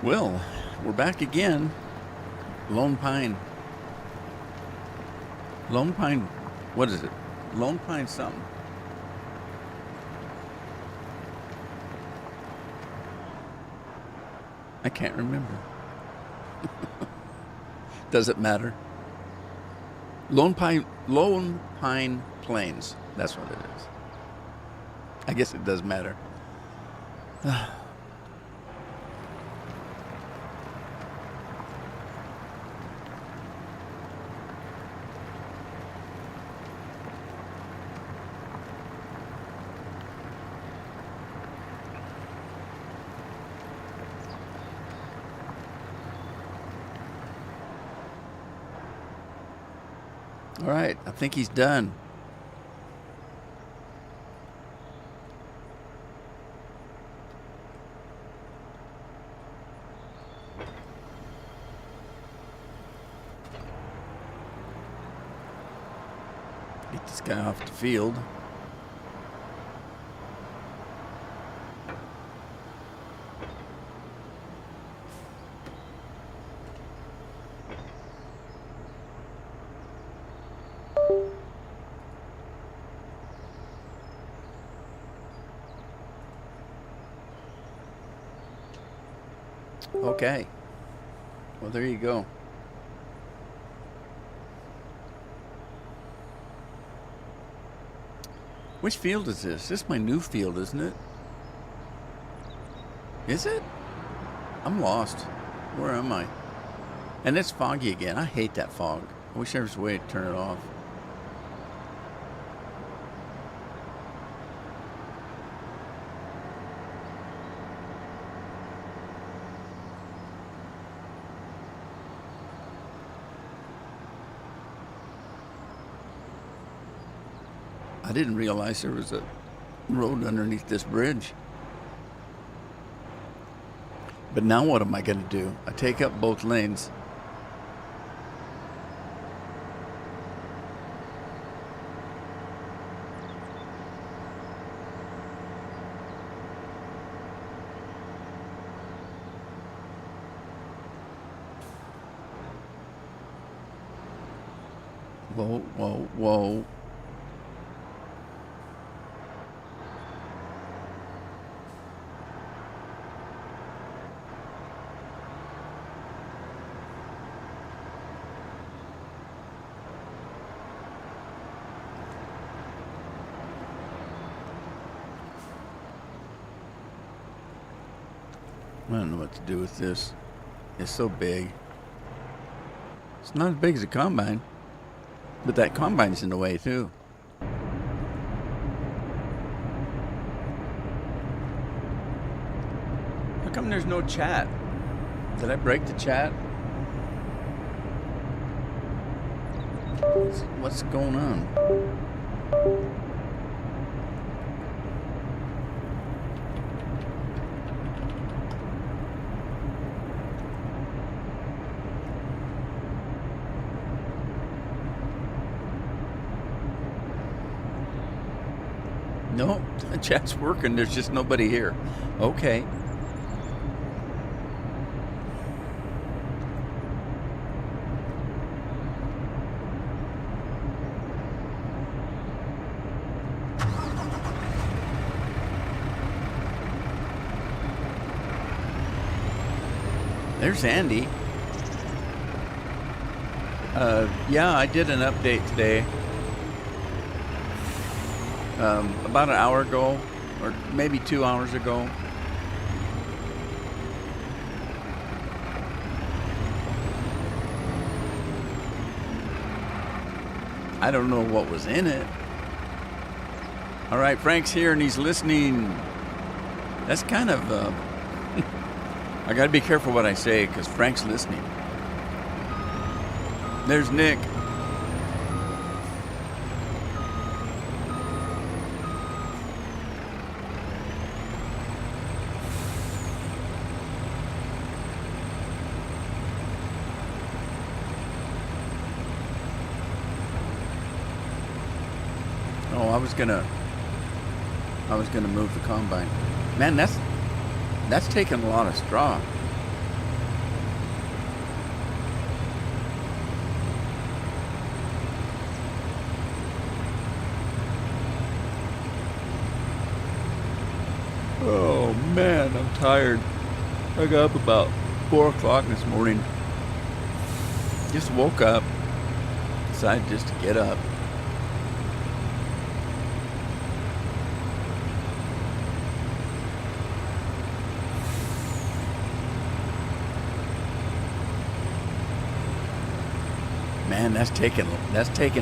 Well, we're back again. Lone Pine. Lone Pine, what is it? Lone Pine something. I can't remember. Does it matter? Lone Pine Plains. That's what it is. I guess it does matter. All right, I think he's done. Get this guy off the field. Okay. Well, there you go. Which field is this? This is my new field, isn't it? Is it? I'm lost. Where am I? And it's foggy again. I hate that fog. I wish there was a way to turn it off. I didn't realize there was a road underneath this bridge. But now what am I going to do? I take up both lanes. Whoa, whoa, whoa. I don't know what to do with this. It's so big. It's not as big as a combine, but that combine's in the way too. How come there's no chat? Did I break the chat? What's going on? No, the chat's working. There's just nobody here. Okay. There's Andy. Yeah, I did an update today. About an hour ago, or maybe 2 hours ago. I don't know what was in it. All right, Frank's here and he's listening. That's kind of, I gotta be careful what I say because Frank's listening. There's Nick. Oh, I was gonna move the combine. Man, that's taking a lot of straw. I'm tired. I got up about 4 o'clock this morning. Just woke up. Decided just to get up. Man, that's taking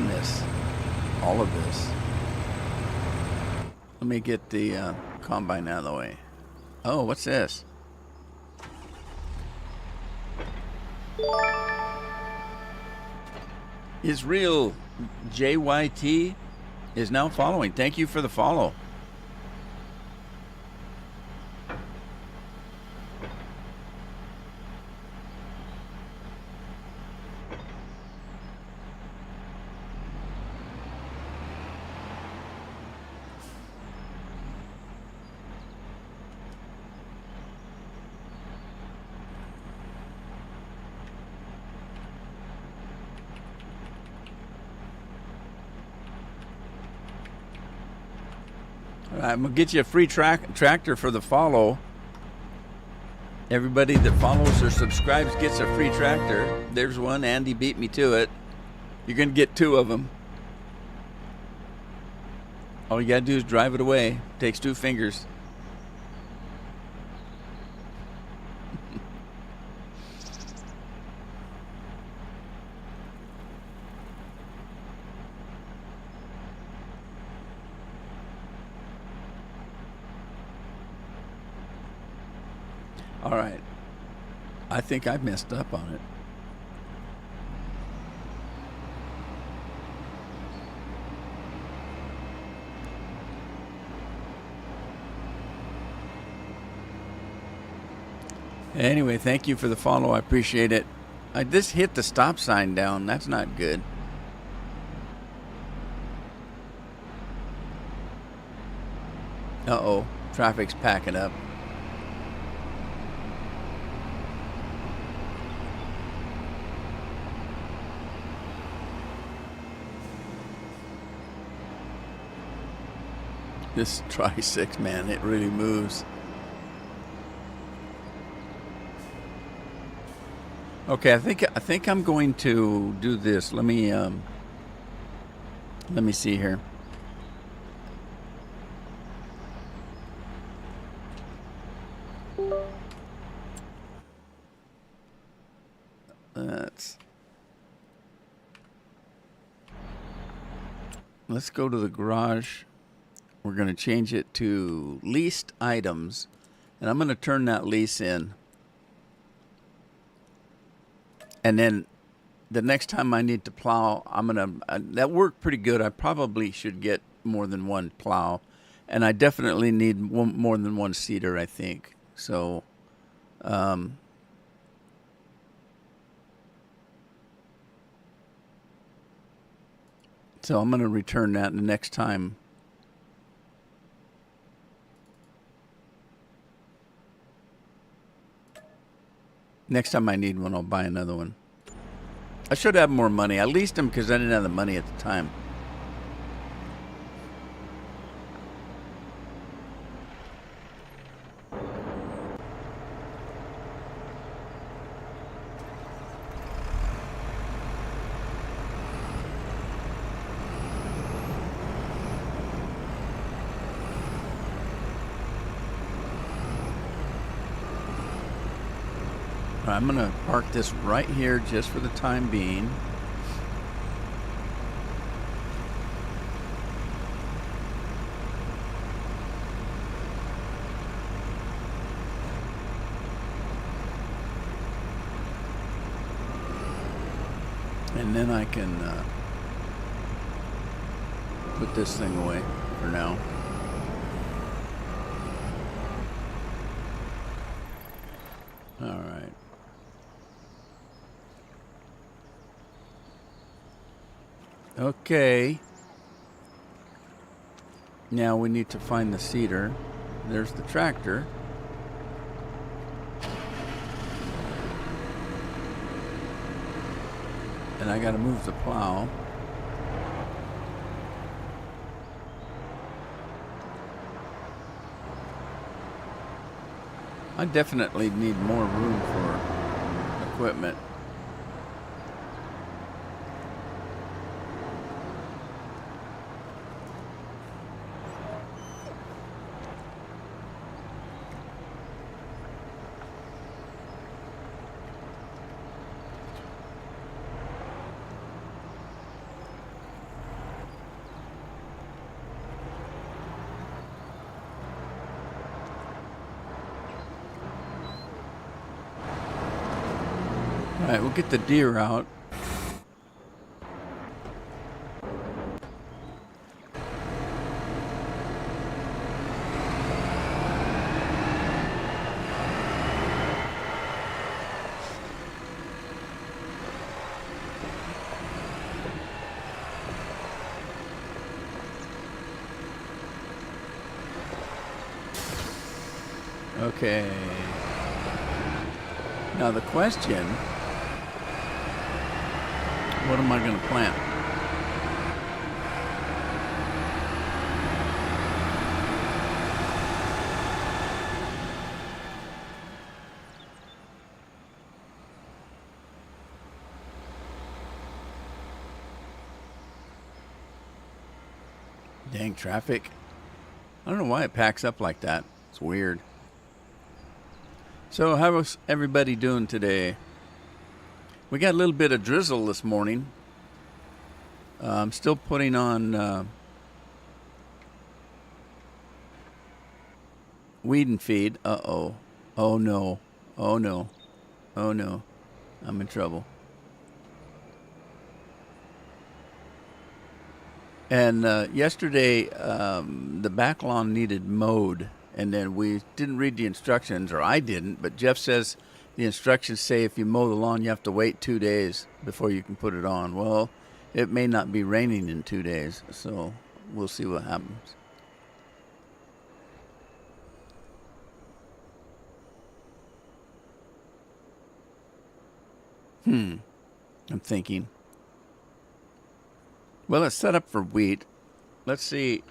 this, all of this. Let me get the combine out of the way. Oh, what's this? Israel JYT is now following. Thank you for the follow. I'm going to get you a free tractor for the follow. Everybody that follows or subscribes gets a free tractor. There's one. Andy beat me to it. You're going to get 2 of them. All you got to do is drive it away. Takes 2 fingers. All right. I think I messed up on it. Anyway, thank you for the follow. I appreciate it. I just hit the stop sign down. That's not good. Uh-oh. Traffic's packing up. This Tri-6, man, it really moves. Okay, I think I'm going to do this. Let me see here. Let's go to the garage. We're going to change it to leased items, and I'm going to turn that lease in. And then the next time I need to plow, I'm going to, that worked pretty good. I probably should get more than one plow, and I definitely need more than one seeder, I think. So, so I'm going to return that the next time. Next time I need one, I'll buy another one. I should have more money. I leased them because I didn't have the money at the time. I'm going to park this right here just for the time being. And then I can put this thing away for now. All right. Okay. Now we need to find the seeder. There's the tractor. And I got to move the plow. I definitely need more room for equipment. All right, we'll get the deer out. Okay. Now the question, what am I going to plant? Dang traffic. I don't know why it packs up like that. It's weird. So how was everybody doing today? We got a little bit of drizzle this morning. I'm still putting on weed and feed. Uh-oh. Oh, no. Oh, no. Oh, no. I'm in trouble. And yesterday, the back lawn needed mowed. And then we didn't read the instructions, or I didn't, but Jeff says the instructions say if you mow the lawn, you have to wait 2 days before you can put it on. Well, it may not be raining in 2 days, so we'll see what happens. I'm thinking. Well, it's set up for wheat. Let's see.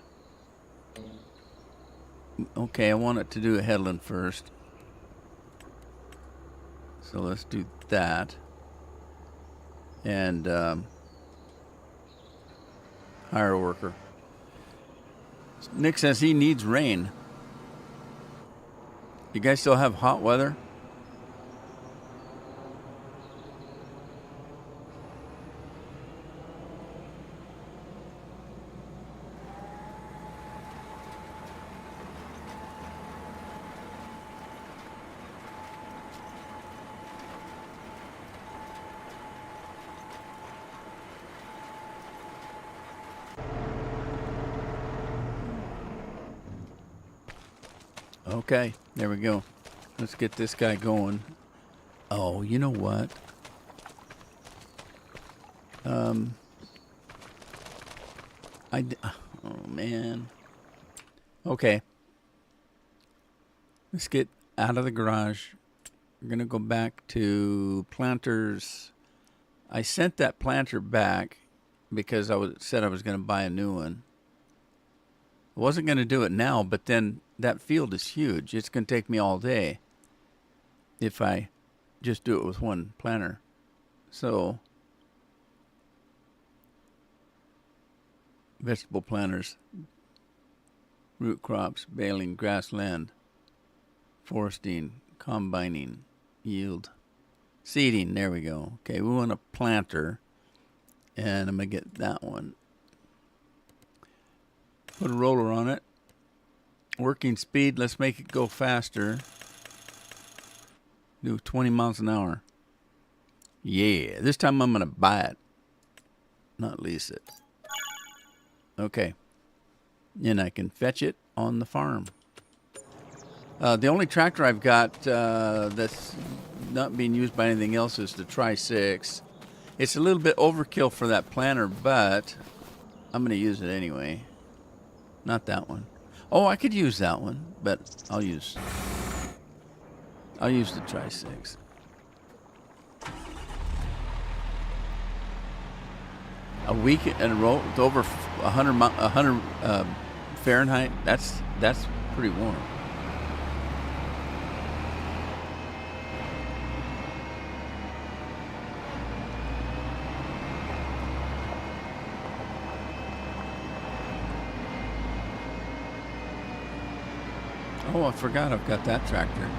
Okay, I want it to do a headland first. So let's do that. And hire a worker. Nick says he needs rain. You guys still have hot weather? Okay, there we go. Let's get this guy going. Oh, you know what? Oh, man. Okay. Let's get out of the garage. We're going to go back to planters. I sent that planter back because said I was going to buy a new one. I wasn't going to do it now, but then that field is huge. It's going to take me all day if I just do it with one planter. So, vegetable planters, root crops, baling, grassland, foresting, combining, yield, seeding. There we go. Okay, we want a planter, and I'm going to get that one. Put a roller on it. Working speed, let's make it go faster. Do 20 miles an hour. Yeah, this time I'm going to buy it, not lease it. Okay. And I can fetch it on the farm. The only tractor I've got that's not being used by anything else is the Tri-6. It's a little bit overkill for that planter, but I'm going to use it anyway. Not that one. Oh, I could use that one, but I'll use the Tri-6. A week in a row with over 100 Fahrenheit. That's pretty warm. Oh, I forgot I've got that tractor.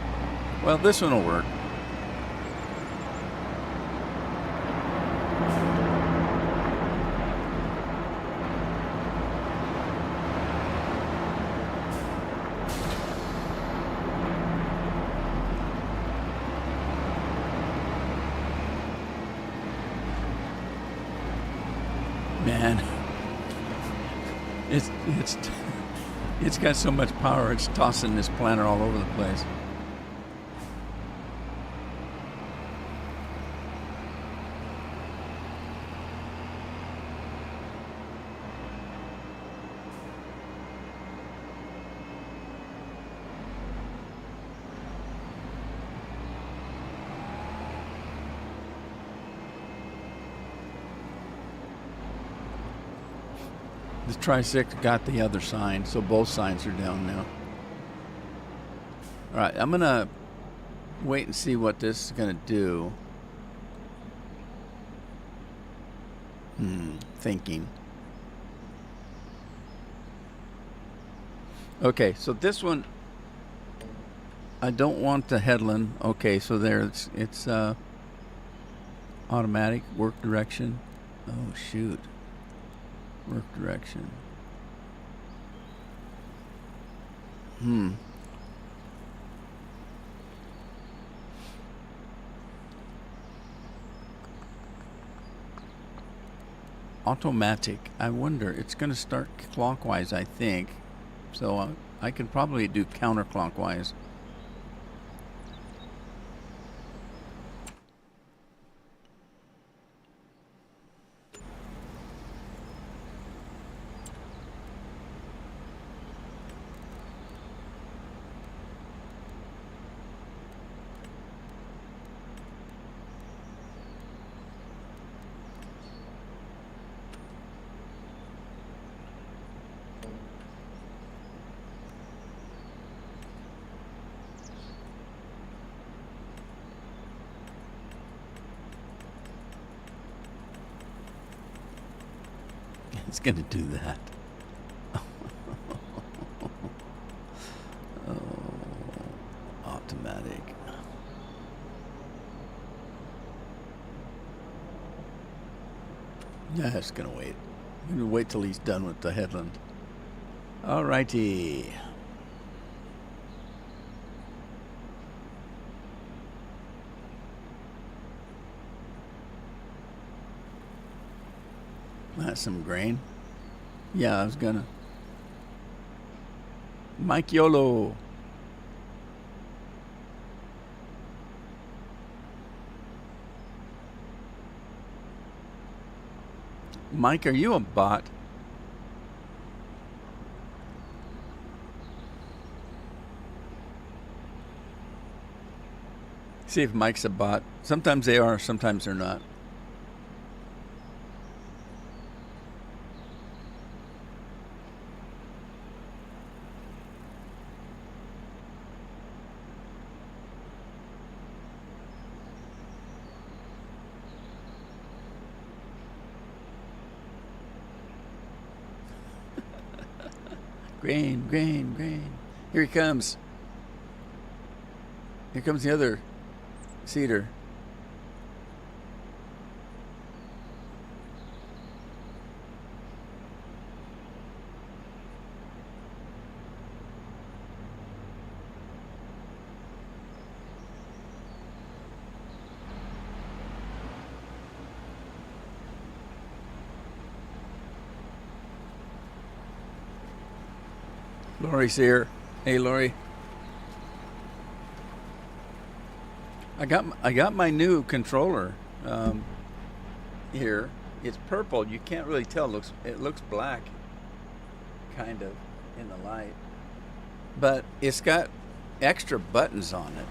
Well, this one will work. Man, it's got so much power. It's tossing this planter all over the place. The Tri-6 got the other sign, so both signs are down now. All right, I'm going to wait and see what this is going to do. Thinking. Okay, so this one, I don't want the headland. Okay, so there it's automatic work direction. Oh, shoot. Work direction. Automatic. I wonder. It's going to start clockwise, I think. So I can probably do counterclockwise. It's going to do that. Oh, automatic. Yeah, it's going to wait. I'm going to wait till he's done with the headland. All righty. That's some grain. Yeah, I was gonna. Mike YOLO. Mike, are you a bot? See if Mike's a bot. Sometimes they are, sometimes they're not. Grain, grain, grain. Here he comes. Here comes the other cedar. Lori's here. Hey, Lori. I got my new controller here. It's purple. You can't really tell. It looks black, kind of, in the light. But it's got extra buttons on it,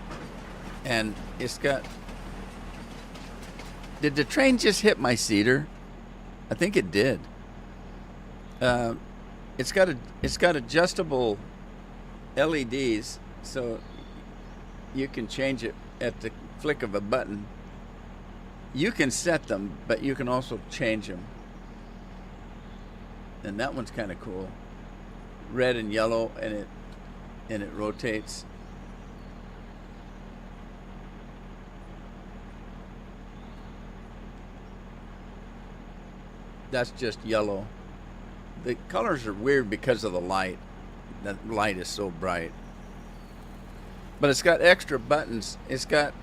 and it's got. Did the train just hit my cedar? I think it did. It's got adjustable LEDs, so you can change it at the flick of a button. You can set them, but you can also change them. And that one's kind of cool. Red and yellow, and and it rotates. That's just yellow. The colors are weird because of the light. That light is so bright. But it's got extra buttons. It's got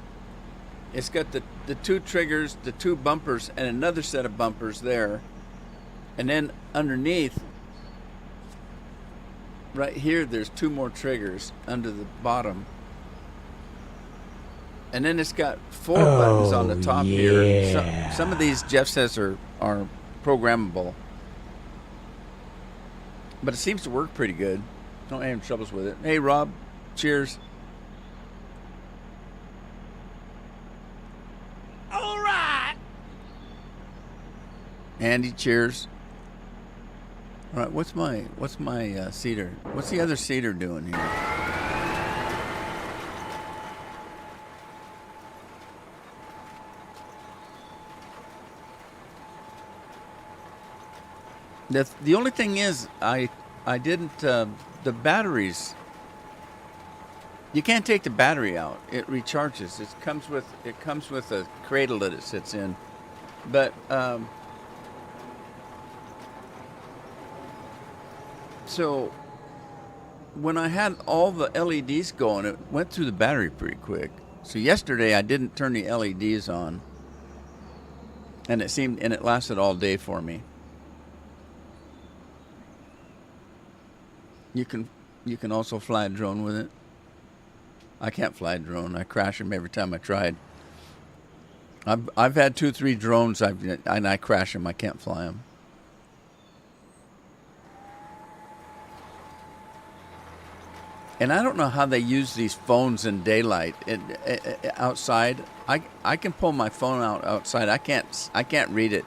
the two triggers, the two bumpers, and another set of bumpers there. And then underneath, right here, there's two more triggers under the bottom. And then it's got four buttons on the top here. Some of these, Jeff says, are programmable. But it seems to work pretty good. Don't have any troubles with it. Hey, Rob, cheers. All right. Andy, cheers. All right, what's my cedar? What's the other cedar doing here? The only thing is, I didn't the batteries. You can't take the battery out. It recharges. It comes with a cradle that it sits in, but so when I had all the LEDs going, it went through the battery pretty quick. So yesterday I didn't turn the LEDs on, and it lasted all day for me. You can also fly a drone with it. I can't fly a drone. I crash them every time I tried. I've had 2-3 drones and I crash them. I can't fly them. And I don't know how they use these phones in daylight. Outside, I can pull my phone out outside. I can't read it.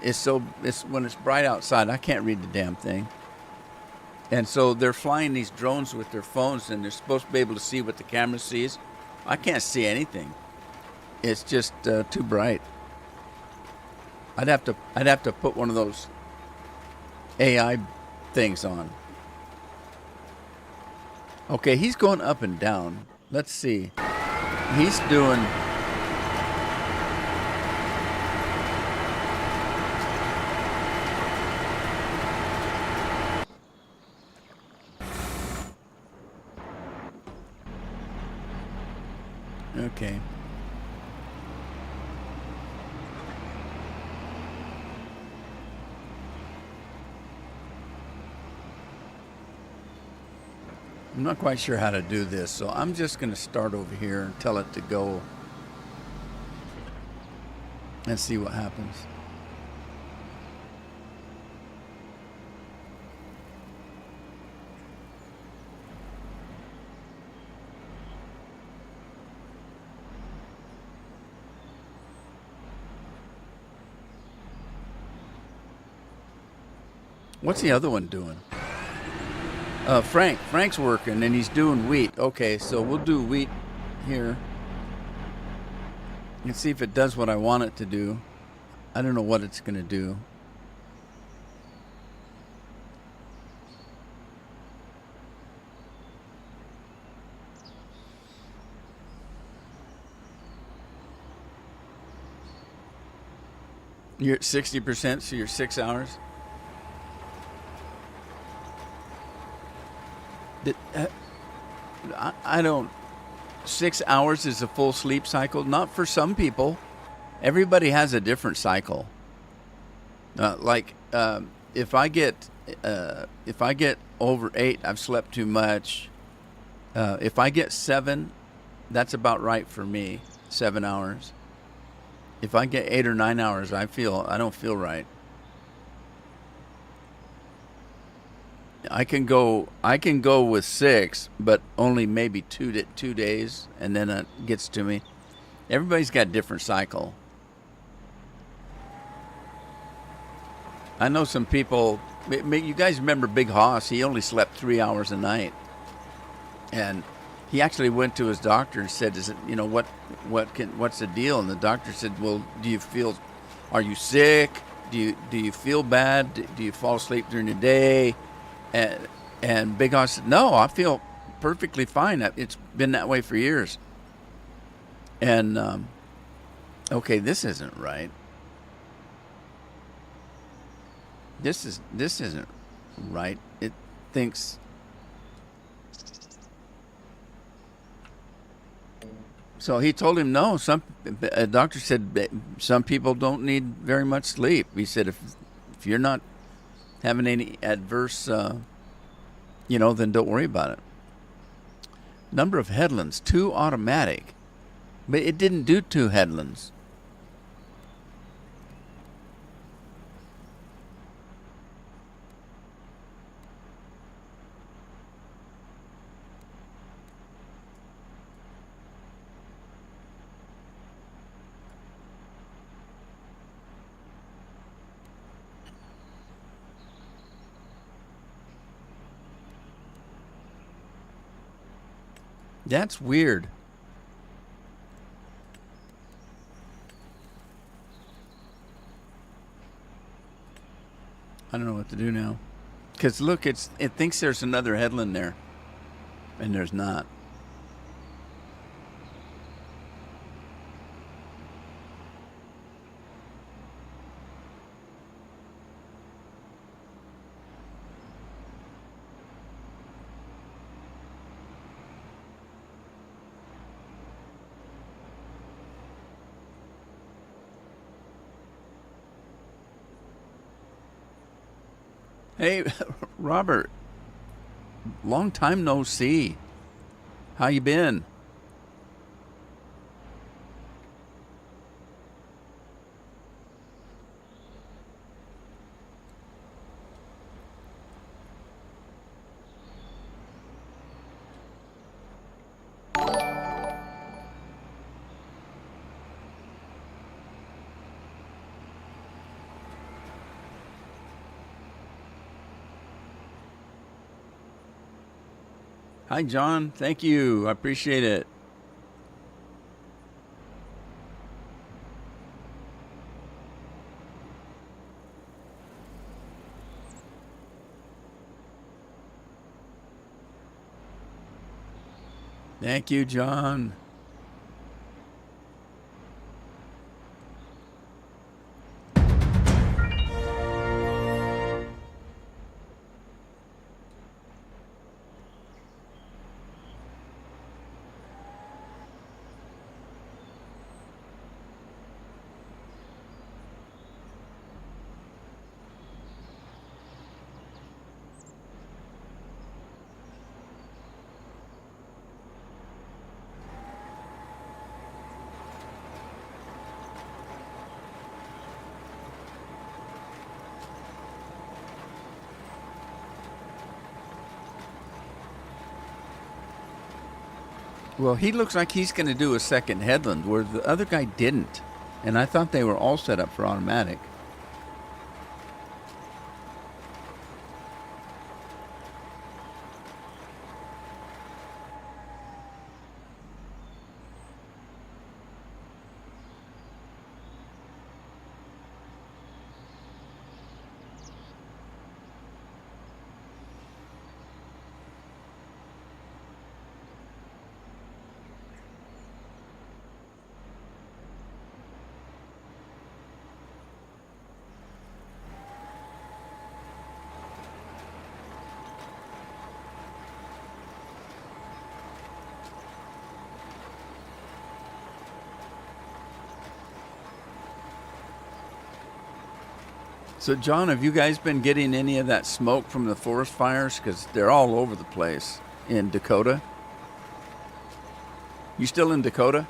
It's when it's bright outside, I can't read the damn thing. And so they're flying these drones with their phones, and they're supposed to be able to see what the camera sees. I can't see anything. It's just too bright. I'd have to put one of those AI things on. Okay, he's going up and down. Let's see. He's doing. Okay. I'm not quite sure how to do this, so I'm just going to start over here and tell it to go and see what happens. What's the other one doing? Frank's working, and he's doing wheat. Okay, so we'll do wheat here. Let's see if it does what I want it to do. I don't know what it's going to do. You're at 60%, so you're 6 hours. I don't. 6 hours is a full sleep cycle. Not for some people. Everybody has a different cycle. If I get over 8, I've slept too much. If I get 7, that's about right for me. 7 hours. If I get 8 or 9 hours, I don't feel right. I can go with 6, but only maybe 2 days, and then it gets to me. Everybody's got a different cycle. I know some people. You guys remember Big Hoss? He only slept 3 hours a night, and he actually went to his doctor and said, "Is it what's the deal?" And the doctor said, "Well, are you sick? Do you feel bad? Do you fall asleep during the day?" And Big Hoss said, "No, I feel perfectly fine. It's been that way for years. And okay, this isn't right. This isn't right. It thinks. So he told him no. A doctor said that some people don't need very much sleep. He said if you're not having any adverse, then don't worry about it. Number of headlands, 2 automatic, but it didn't do 2 headlands. That's weird. I don't know what to do now. Because look, it thinks there's another headland there, and there's not. Hey, Robert, long time no see. How you been? Hi, John. Thank you. I appreciate it. Thank you, John. Well, he looks like he's going to do a second headland where the other guy didn't. And I thought they were all set up for automatic. So, John, have you guys been getting any of that smoke from the forest fires? Because they're all over the place in Dakota. You still in Dakota?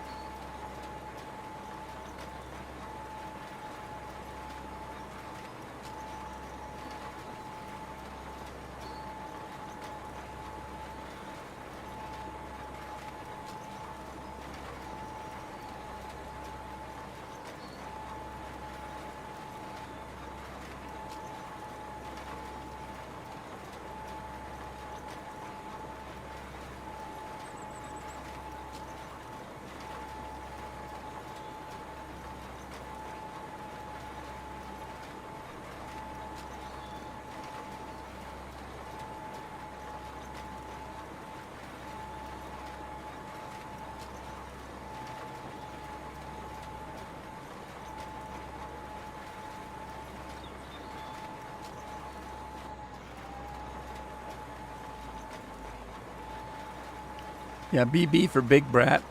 Yeah, BB for Big Brat.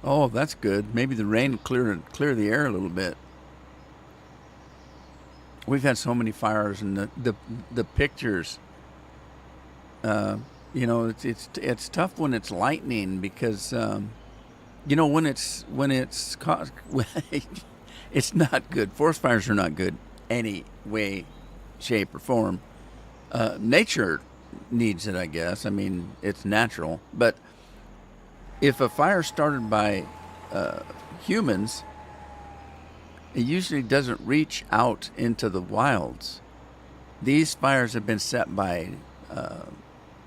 Oh, that's good. Maybe the rain clear the air a little bit. We've had so many fires, and the pictures. Uh, it's tough when it's lightning because it's not good. Forest fires are not good any way, shape, or form. Nature needs it, I guess. I mean, it's natural. But if a fire started by humans, it usually doesn't reach out into the wilds. These fires have been set by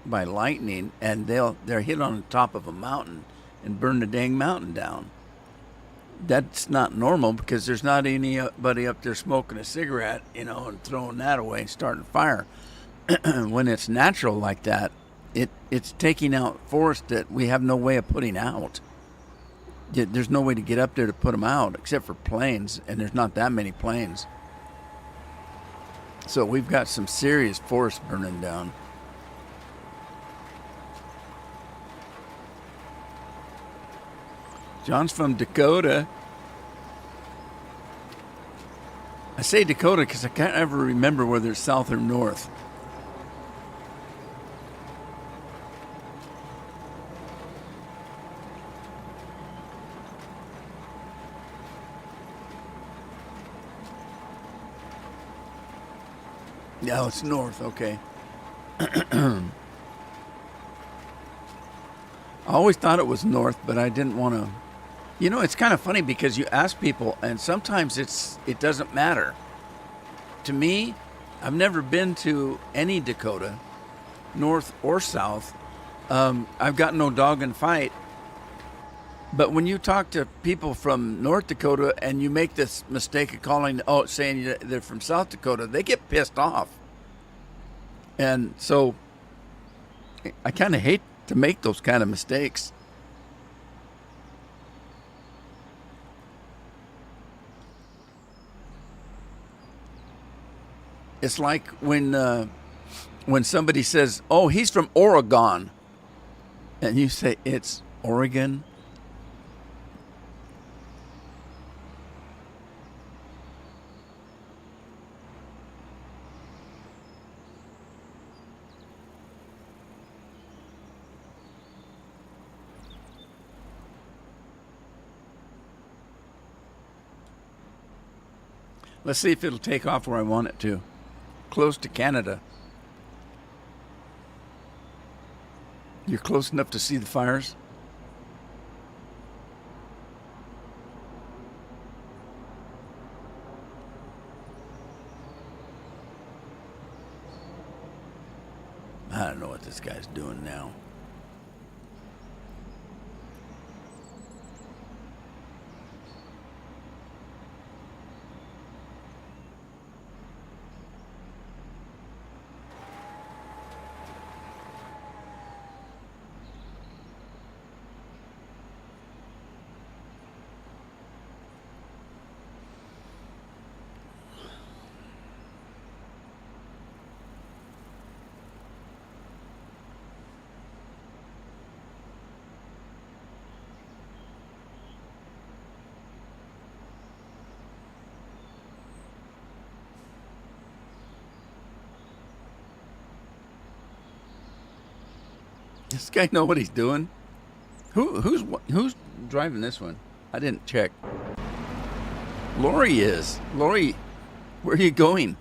lightning, and they're hit on the top of a mountain and burn the dang mountain down. That's not normal because there's not anybody up there smoking a cigarette, and throwing that away and starting a fire. When it's natural like that, it's taking out forest that we have no way of putting out. There's no way to get up there to put them out except for planes, and there's not that many planes. So we've got some serious forest burning down. John's from Dakota. I say Dakota because I can't ever remember whether it's south or north. No, it's north. Okay. I always thought it was north, but I didn't want to. It's kind of funny because you ask people, and sometimes it doesn't matter. To me, I've never been to any Dakota, north or south. I've got no dog in fight. But when you talk to people from North Dakota and you make this mistake of saying they're from South Dakota, they get pissed off. And so I kind of hate to make those kind of mistakes. It's like when somebody says, "Oh, he's from Oregon," and you say it's Oregon. Let's see if it'll take off where I want it to. Close to Canada. You're close enough to see the fires? I don't know what this guy's doing now. Does this guy know what he's doing? Who's driving this one? I didn't check. Lori is. Lori, where are you going?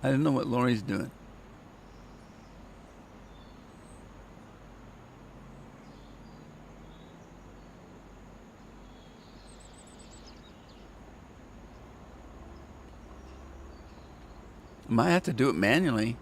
I don't know what Lori's doing. Might have to do it manually.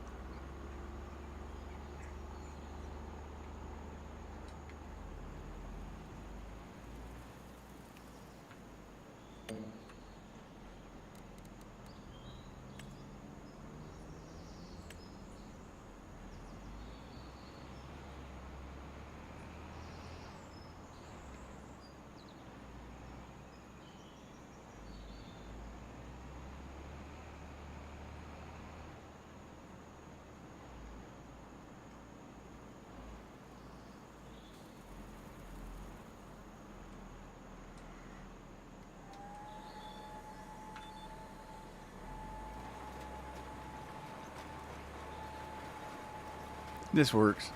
This works.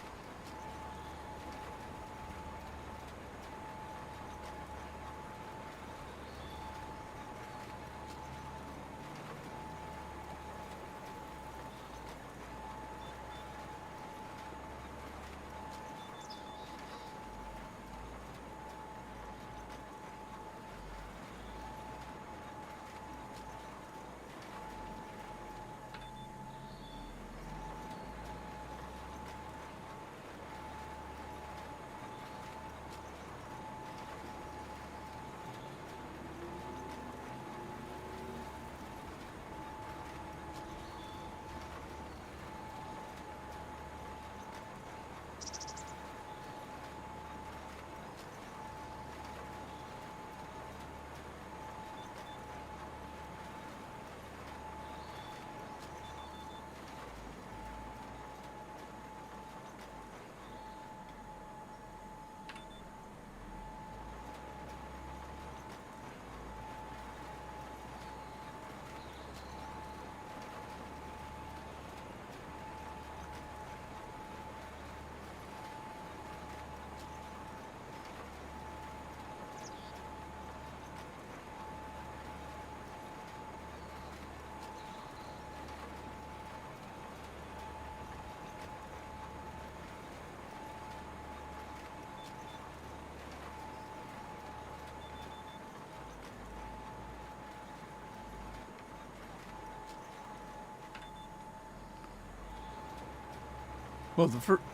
Well,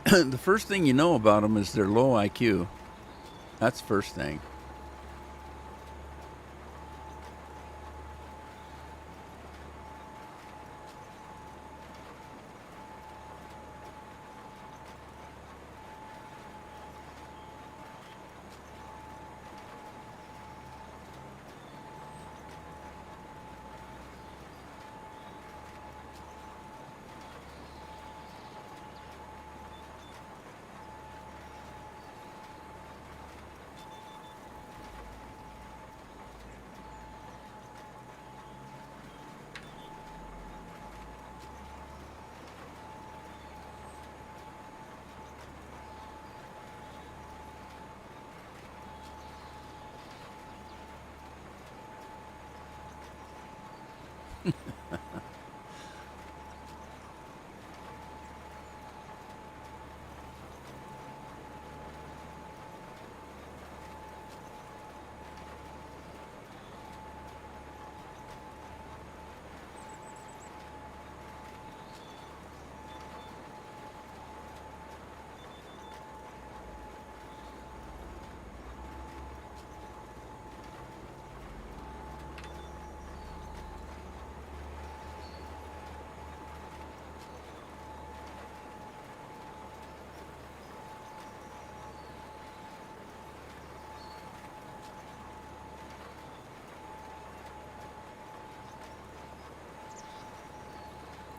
the first thing you know about them is their low IQ. That's the first thing.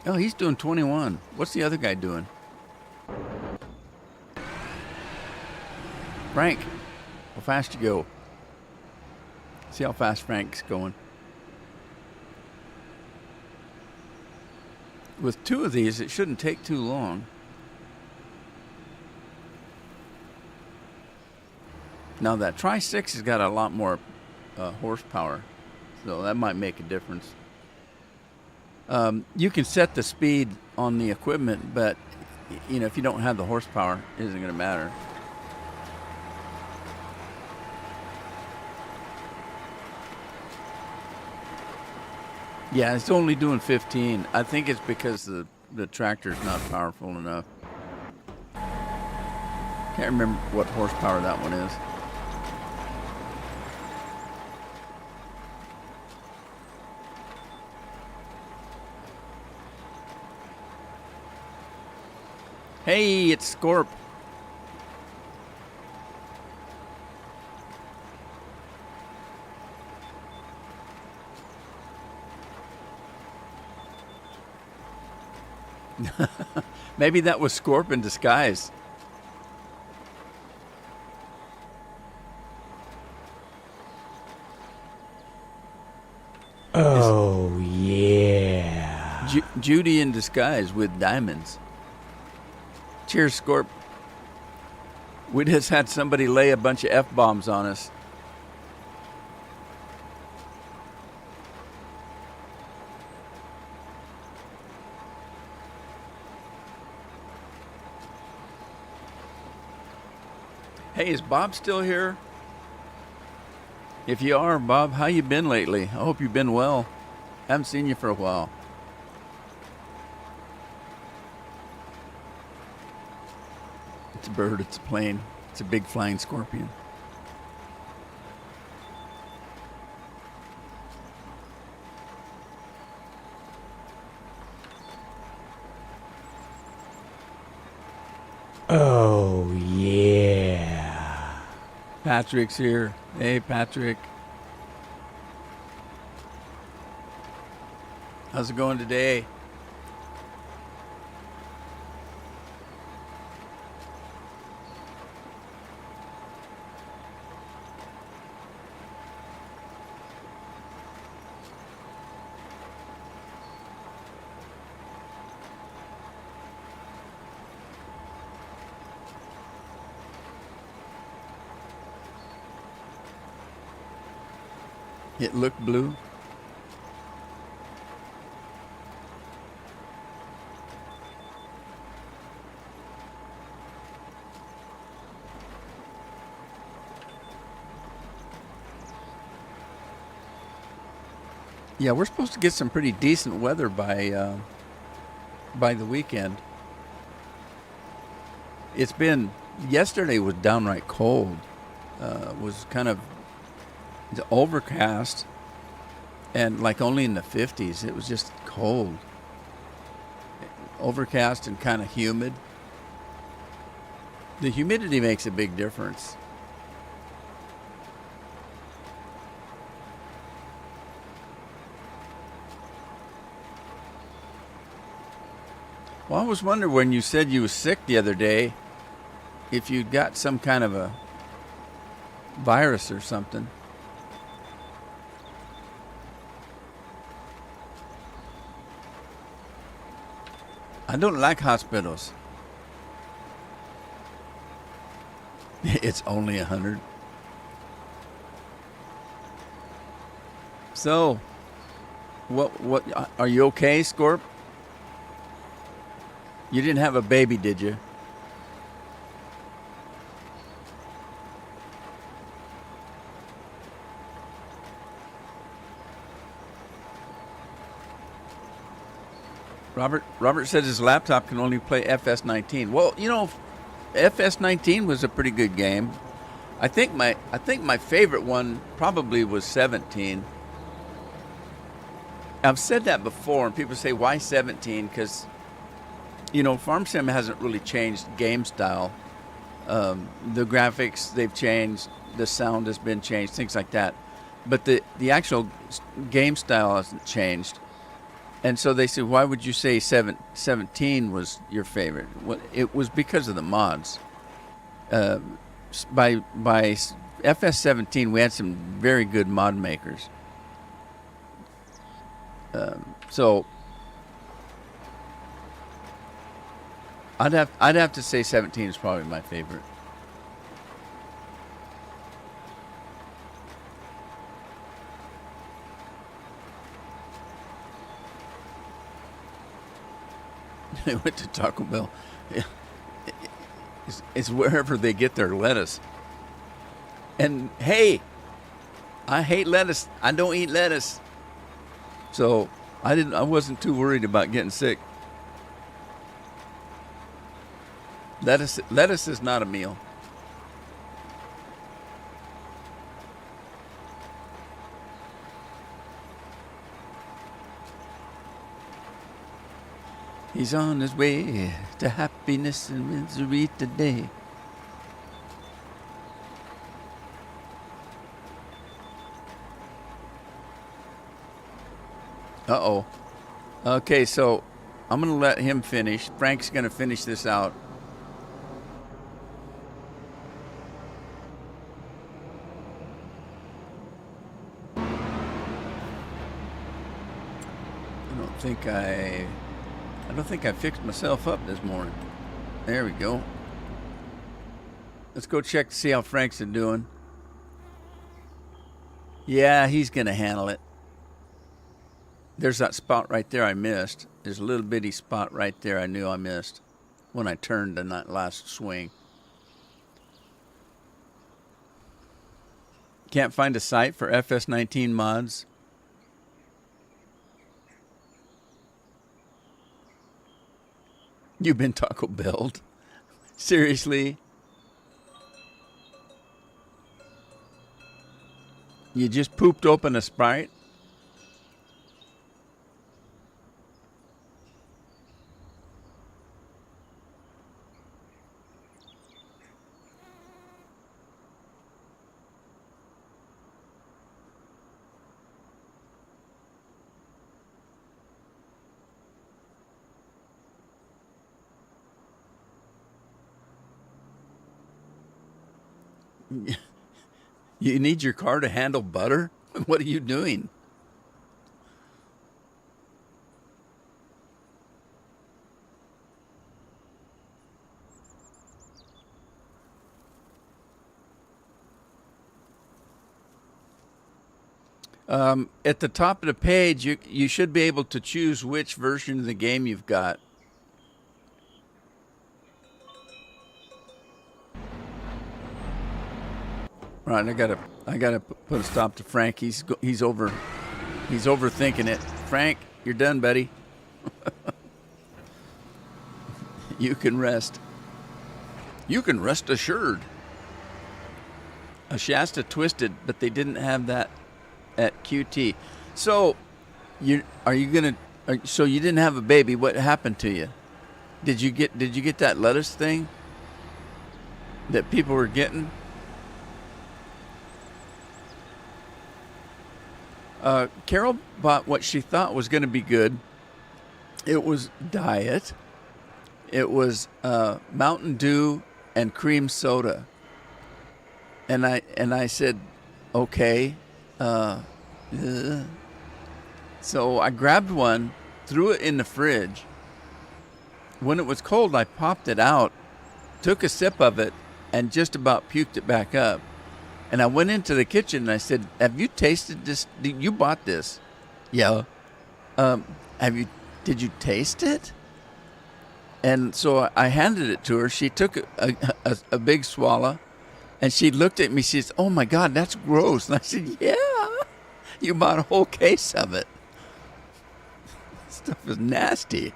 Oh, he's doing 21. What's the other guy doing? Frank, how fast you go? See how fast Frank's going. With two of these, it shouldn't take too long. Now that Tri-6 has got a lot more horsepower, so that might make a difference. You can set the speed on the equipment, but you know, if you don't have the horsepower, it isn't going to matter. Yeah, it's only doing 15. I think it's because the tractor's not powerful enough. Can't remember what horsepower that one is. Hey, it's Scorp. Maybe that was Scorp in disguise. Oh, yeah. Judy in disguise with diamonds. here, Scorp. We just had somebody lay a bunch of F-bombs on us. Hey, is Bob still here? If you are, Bob, how you been lately? I hope you've been well. Haven't seen you for a while. It's a bird, it's a plane, it's a big flying scorpion. Oh, yeah. Patrick's here. Hey, Patrick. How's it going today? It looked blue. Yeah, we're supposed to get some pretty decent weather by the weekend. It's been yesterday was downright cold. Was kind of overcast and like only in the 50s. It was just cold, overcast and kind of humid. The humidity makes a big difference. Well, I was wondering when you said you was sick the other day if you'd got some kind of a virus or something. I don't like hospitals. It's only 100. So, what are you okay, Scorp? You didn't have a baby, did you? Robert said his laptop can only play FS19. Well, you know, FS19 was a pretty good game. I think my favorite one probably was 17. I've said that before, and people say, why 17? Because, you know, Farm Sim hasn't really changed game style. The graphics, they've changed. The sound has been changed, things like that. But the actual game style hasn't changed. And so they said, why would you say 17 was your favorite? Well, it was because of the mods. By FS17, we had some very good mod makers. So I'd have to say 17 is probably my favorite. They went to Taco Bell. It's wherever they get their lettuce. And hey, I hate lettuce. I don't eat lettuce. So I wasn't too worried about getting sick. Lettuce is not a meal. He's on his way to happiness and misery today. Uh-oh. Okay, so I'm going to let him finish. Frank's going to finish this out. I don't think I fixed myself up this morning. There we go. Let's go check to see how Frank's doing. Yeah, he's going to handle it. There's that spot right there I missed. There's a little bitty spot right there I knew I missed when I turned in that last swing. Can't find a site for FS19 mods. You've been Taco Bell'd? Seriously? You just pooped open a Sprite? You need your car to handle butter? What are you doing? At the top of the page, you should be able to choose which version of the game you've got. Right, I gotta put a stop to Frank. He's overthinking it. Frank, you're done, buddy. You can rest. You can rest assured. A Shasta Twisted, but they didn't have that at QT. So, so you didn't have a baby. What happened to you? Did you get that lettuce thing that people were getting? Carol bought what she thought was going to be good. It was diet. It was Mountain Dew and cream soda. And I said, okay. So I grabbed one, threw it in the fridge. When it was cold, I popped it out, took a sip of it, and just about puked it back up. And I went into the kitchen and I said, have you tasted this? You bought this? Yeah. Did you taste it? And so I handed it to her. She took a big swallow and she looked at me. She says, oh my God, that's gross. And I said, yeah, you bought a whole case of it. Stuff is nasty.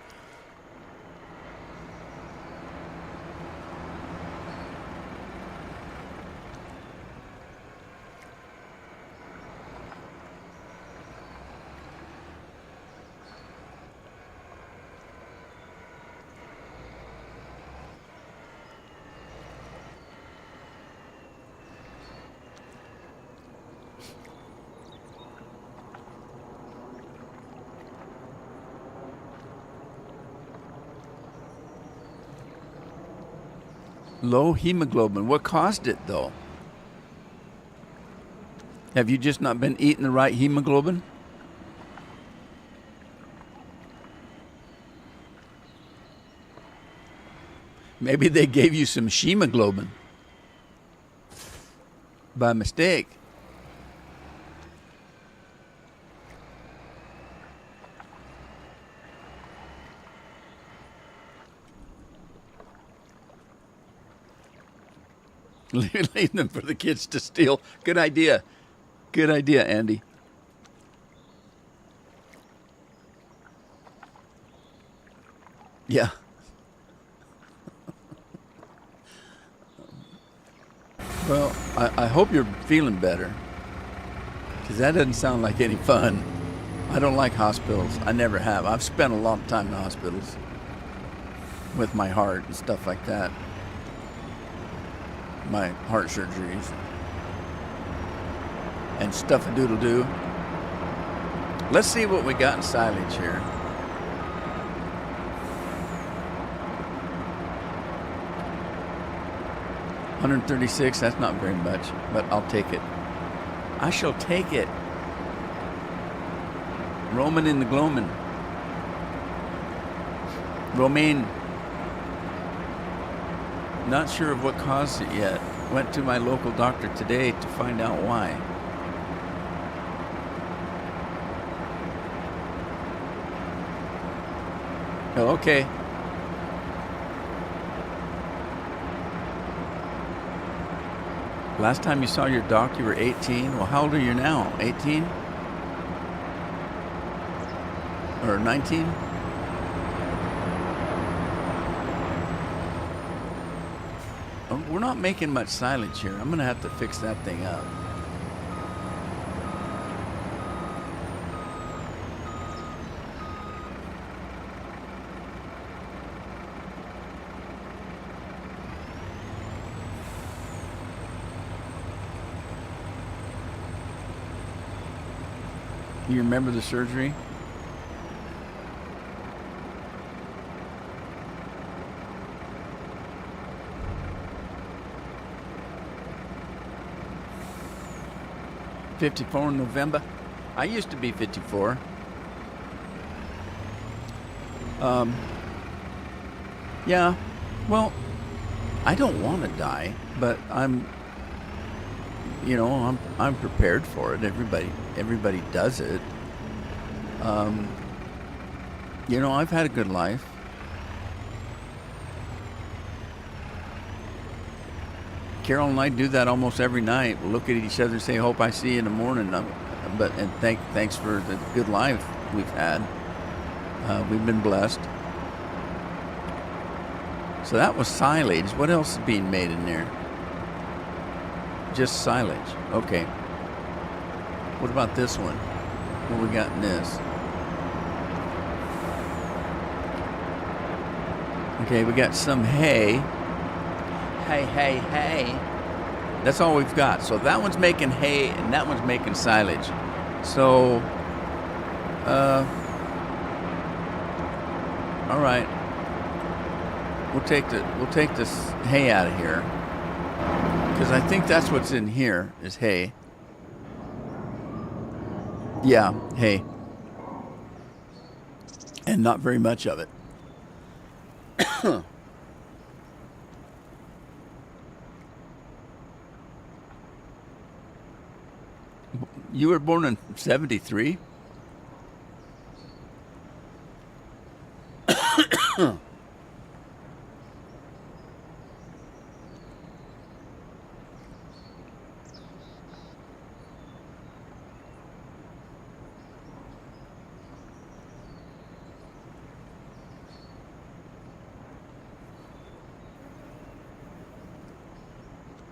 Low hemoglobin. What caused it, though? Have you just not been eating the right hemoglobin? Maybe they gave you some shemoglobin by mistake. Leave them for the kids to steal. Good idea. Good idea, Andy. Yeah. Well, I hope you're feeling better, because that doesn't sound like any fun. I don't like hospitals. I never have. I've spent a lot of time in hospitals with my heart and stuff like that. My heart surgeries and stuff-a-doodle-doo. Let's see what we got in silage here. $136, that's not very much, but I'll take it. I shall take it. Roman in the gloaming. Romaine. Not sure of what caused it yet. Went to my local doctor today to find out why. Oh, okay. Last time you saw your doc, you were 18. Well, how old are you now? 18? Or 19? We're not making much silage here. I'm going to have to fix that thing up. You remember the surgery? '54 in November. I used to be 54. Yeah. Well, I don't want to die, but I'm prepared for it. Everybody does it. I've had a good life. Carol and I do that almost every night. We'll look at each other and say, "Hope I see you in the morning." Thanks for the good life we've had. We've been blessed. So that was silage. What else is being made in there? Just silage. Okay. What about this one? What we got in this? Okay, we got some hay. Hay. That's all we've got. So that one's making hay and that one's making silage. So, all right. We'll take this hay out of here because I think that's what's in here is hay. Yeah, hay, and not very much of it. You were born in 73?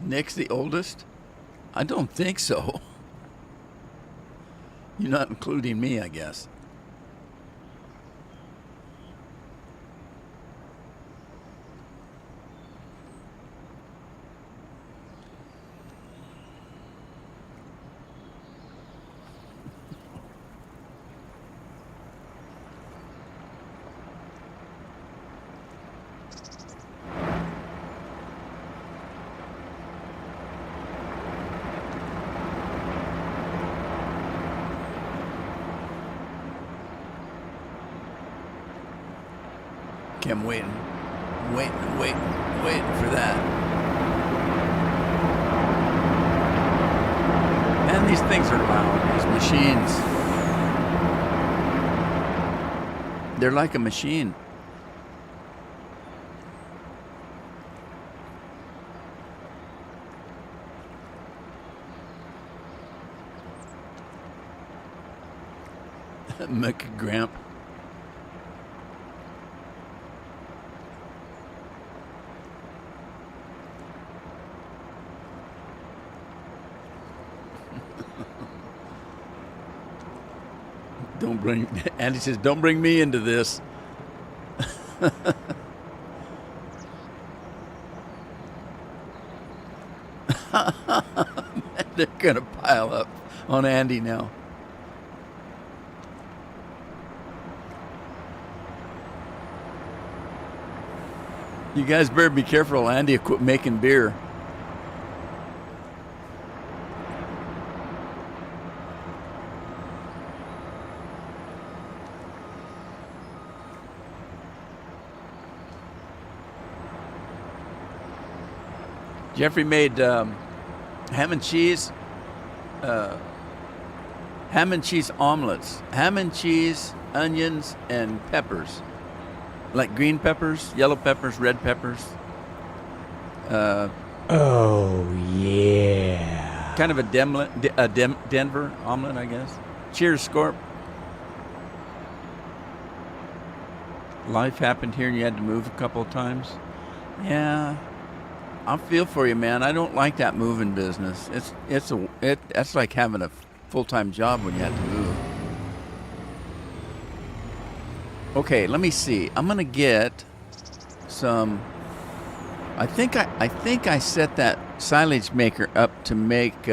Nick's the oldest? I don't think so. You're not including me, I guess. Okay, I'm waiting for that. Man, these things are loud, these machines. They're like a machine. McGramp. Andy says, don't bring me into this. They're gonna pile up on Andy now. You guys better be careful. Andy will quit making beer. Jeffrey made ham and cheese omelets. Ham and cheese, onions, and peppers. Like green peppers, yellow peppers, red peppers. Oh, yeah. Kind of a Denver omelet, I guess. Cheers, Scorp. Life happened here and you had to move a couple of times. Yeah, I feel for you, man. I don't like that moving business. That's like having a full-time job when you have to move. Okay, let me see. I'm gonna get some. I think I set that silage maker up to make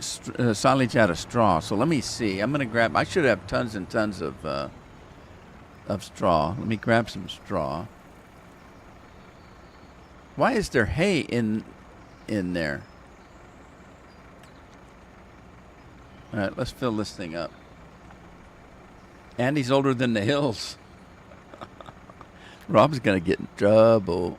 silage out of straw. So let me see. I'm gonna grab. I should have tons and tons of straw. Let me grab some straw. Why is there hay in there? All right, let's fill this thing up. Andy's older than the hills. Rob's gonna get in trouble.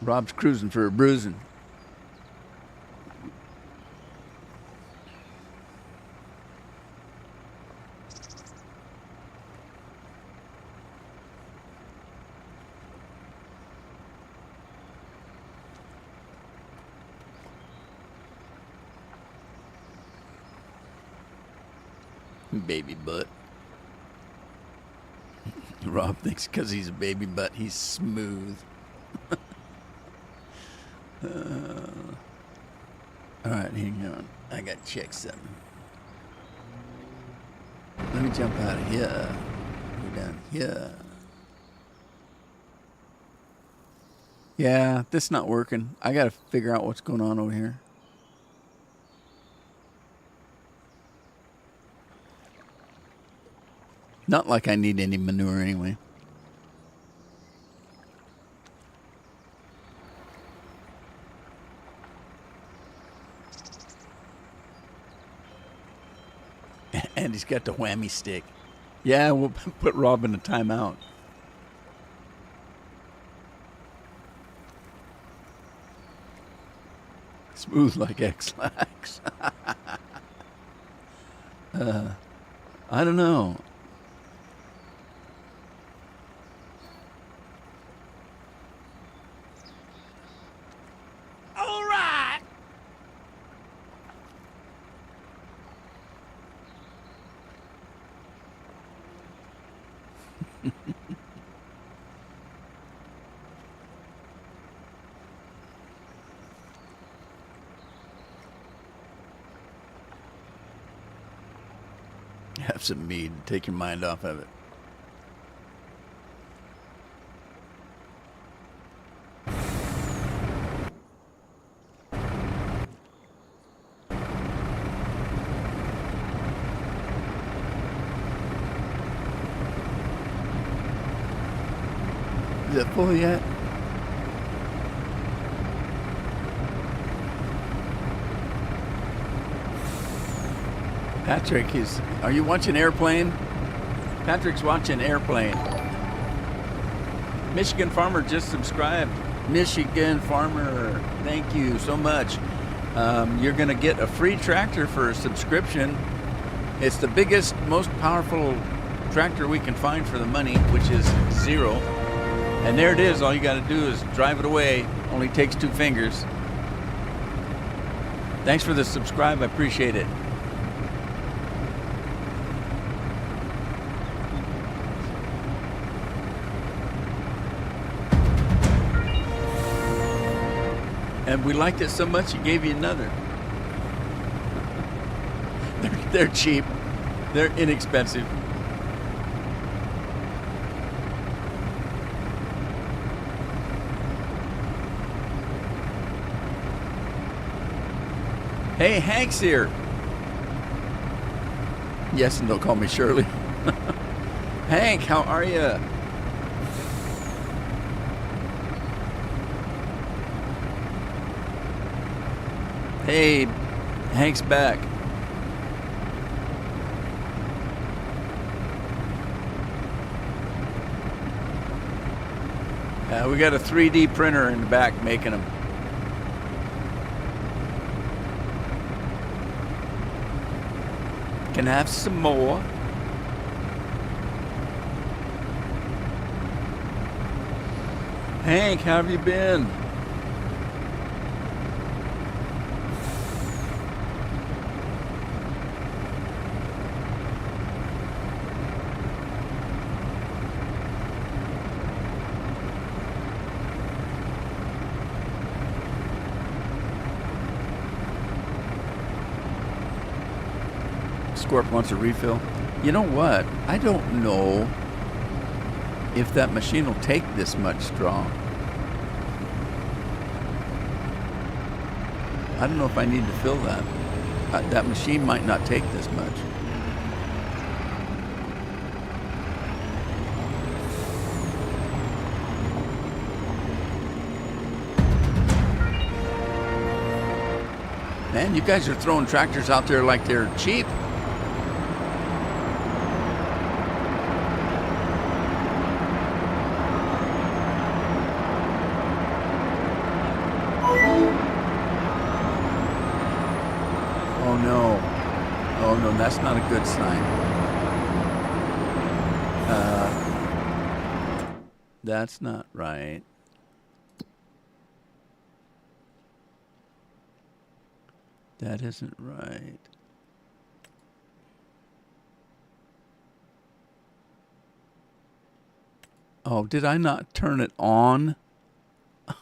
Rob's cruising for a bruising. Baby butt. Rob thinks because he's a baby butt, he's smooth. All right, hang on. I got to check something. Let me jump out of here. Go down here. Yeah, this not working. I got to figure out what's going on over here. Not like I need any manure anyway. And he's got the whammy stick. Yeah, we'll put Rob in a timeout. Smooth like X-Lax. I don't know. All right. Have some mead. Take your mind off of it. Is it full yet? Patrick are you watching Airplane? Patrick's watching Airplane. Michigan Farmer just subscribed. Michigan Farmer, thank you so much. You're going to get a free tractor for a subscription. It's the biggest, most powerful tractor we can find for the money, which is zero. And there it is. All you got to do is drive it away. Only takes 2 fingers. Thanks for the subscribe. I appreciate it. And we liked it so much, he gave you another. They're cheap. They're inexpensive. Hey, Hank's here. Yes, and don't call me Shirley. Hank, how are you? Hey, Hank's back. We got a 3D printer in the back making them. Can I have some more? Hank, how have you been? Scorp wants a refill. You know what? I don't know if that machine will take this much straw. I don't know if I need to fill that. That machine might not take this much. Man, you guys are throwing tractors out there like they're cheap. That's not a good sign. That's not right. That isn't right. Oh, did I not turn it on?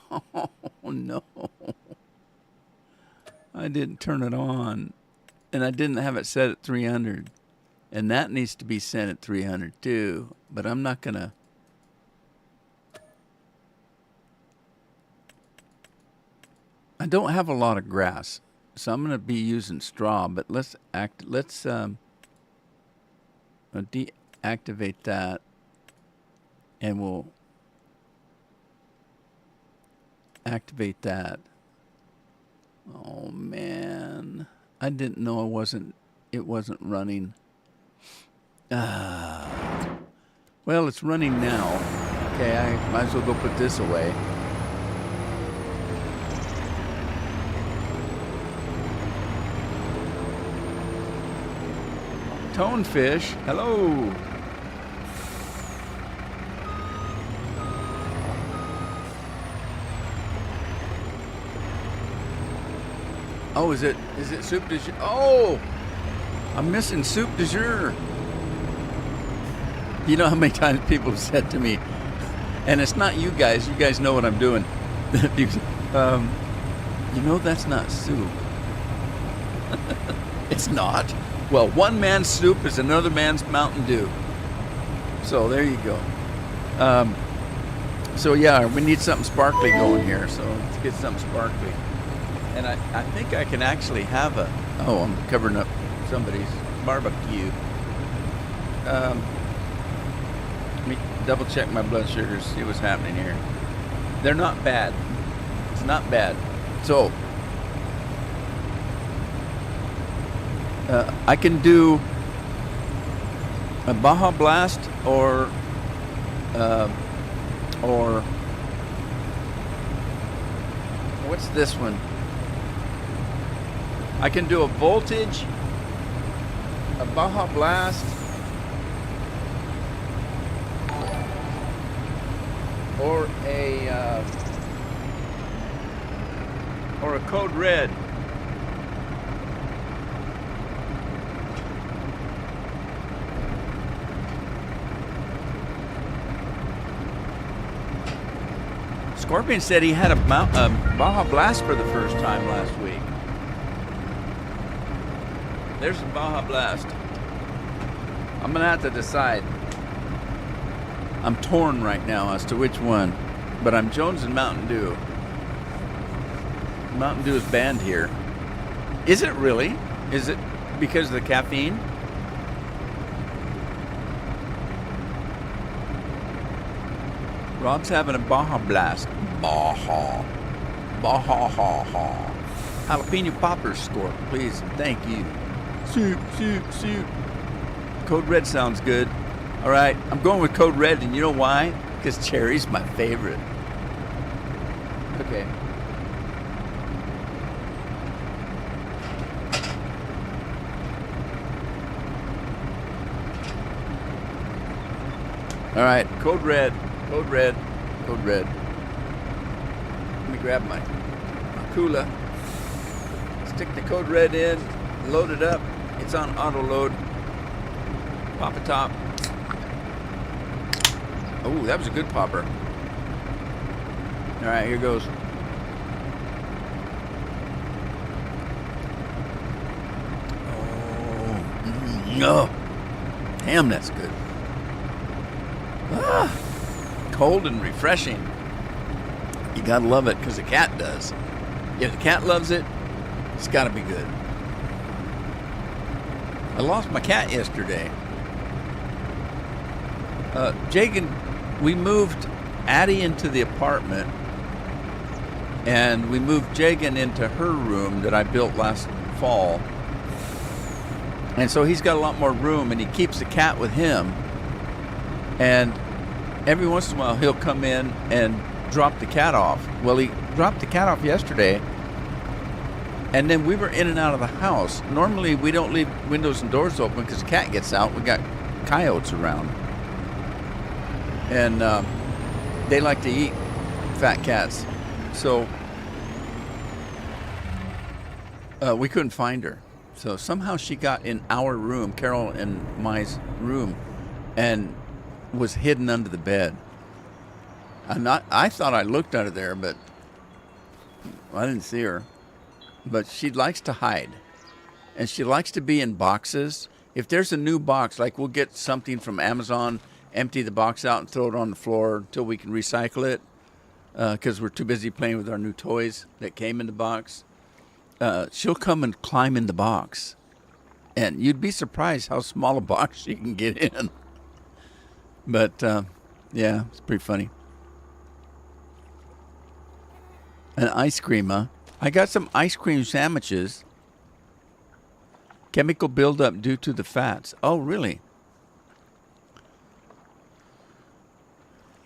Oh, no. I didn't turn it on. And I didn't have it set at 300. And that needs to be set at 300 too. But I'm not going to. I don't have a lot of grass. So I'm going to be using straw. But let's deactivate that. And we'll activate that. Oh, man. I didn't know it wasn't running. Well, it's running now. Okay, I might as well go put this away. Tonefish, hello. Oh, is it soup de jour? Oh, I'm missing soup de jour. You know how many times people have said to me, and it's not you guys. You guys know what I'm doing. You know that's not soup. It's not. Well, one man's soup is another man's Mountain Dew. So there you go. So yeah, we need something sparkly going here. So let's get something sparkly. And I think I can actually have a... Oh, I'm covering up somebody's barbecue. Let me double check my blood sugars, see what's happening here. They're not bad. It's not bad. So, I can do a Baja Blast or what's this one? I can do a Voltage, a Baja Blast, or a Code Red. Scorpion said he had a Baja Blast for the first time last week. There's a Baja Blast. I'm gonna have to decide. I'm torn right now as to which one, but I'm Jones and Mountain Dew. Mountain Dew is banned here. Is it really? Is it because of the caffeine? Rob's having a Baja Blast. Baja. Baja ha ha. Jalapeno poppers, Scorp, please. Thank you. Soup, soup, soup. Code Red sounds good. All right, I'm going with Code Red, and you know why? Because cherry's my favorite. Okay. All right, code red, code red, code red. Let me grab my cooler. Stick the code red in, load it up. It's on auto load. Pop a top. Oh, that was a good popper. All right, here goes. Oh, damn, that's good. Cold and refreshing. You gotta love it because the cat does. If the cat loves it, it's gotta be good. I lost my cat yesterday. Jagan, we moved Addie into the apartment, and we moved Jagan into her room that I built last fall. And so he's got a lot more room, and he keeps the cat with him. And every once in a while, he'll come in and drop the cat off. Well, he dropped the cat off yesterday, and then we were in and out of the house. Normally, we don't leave windows and doors open because the cat gets out. We got coyotes around. And they like to eat fat cats. So we couldn't find her. So somehow she got in our room, Carol and my room, and was hidden under the bed. I thought I looked under there, but I didn't see her. But she likes to hide. And she likes to be in boxes. If there's a new box, like we'll get something from Amazon, empty the box out and throw it on the floor until we can recycle it, because we're too busy playing with our new toys that came in the box. She'll come and climb in the box. And you'd be surprised how small a box she can get in. But, yeah, it's pretty funny. An ice cream, huh? I got some ice cream sandwiches. Chemical buildup due to the fats. Oh, really?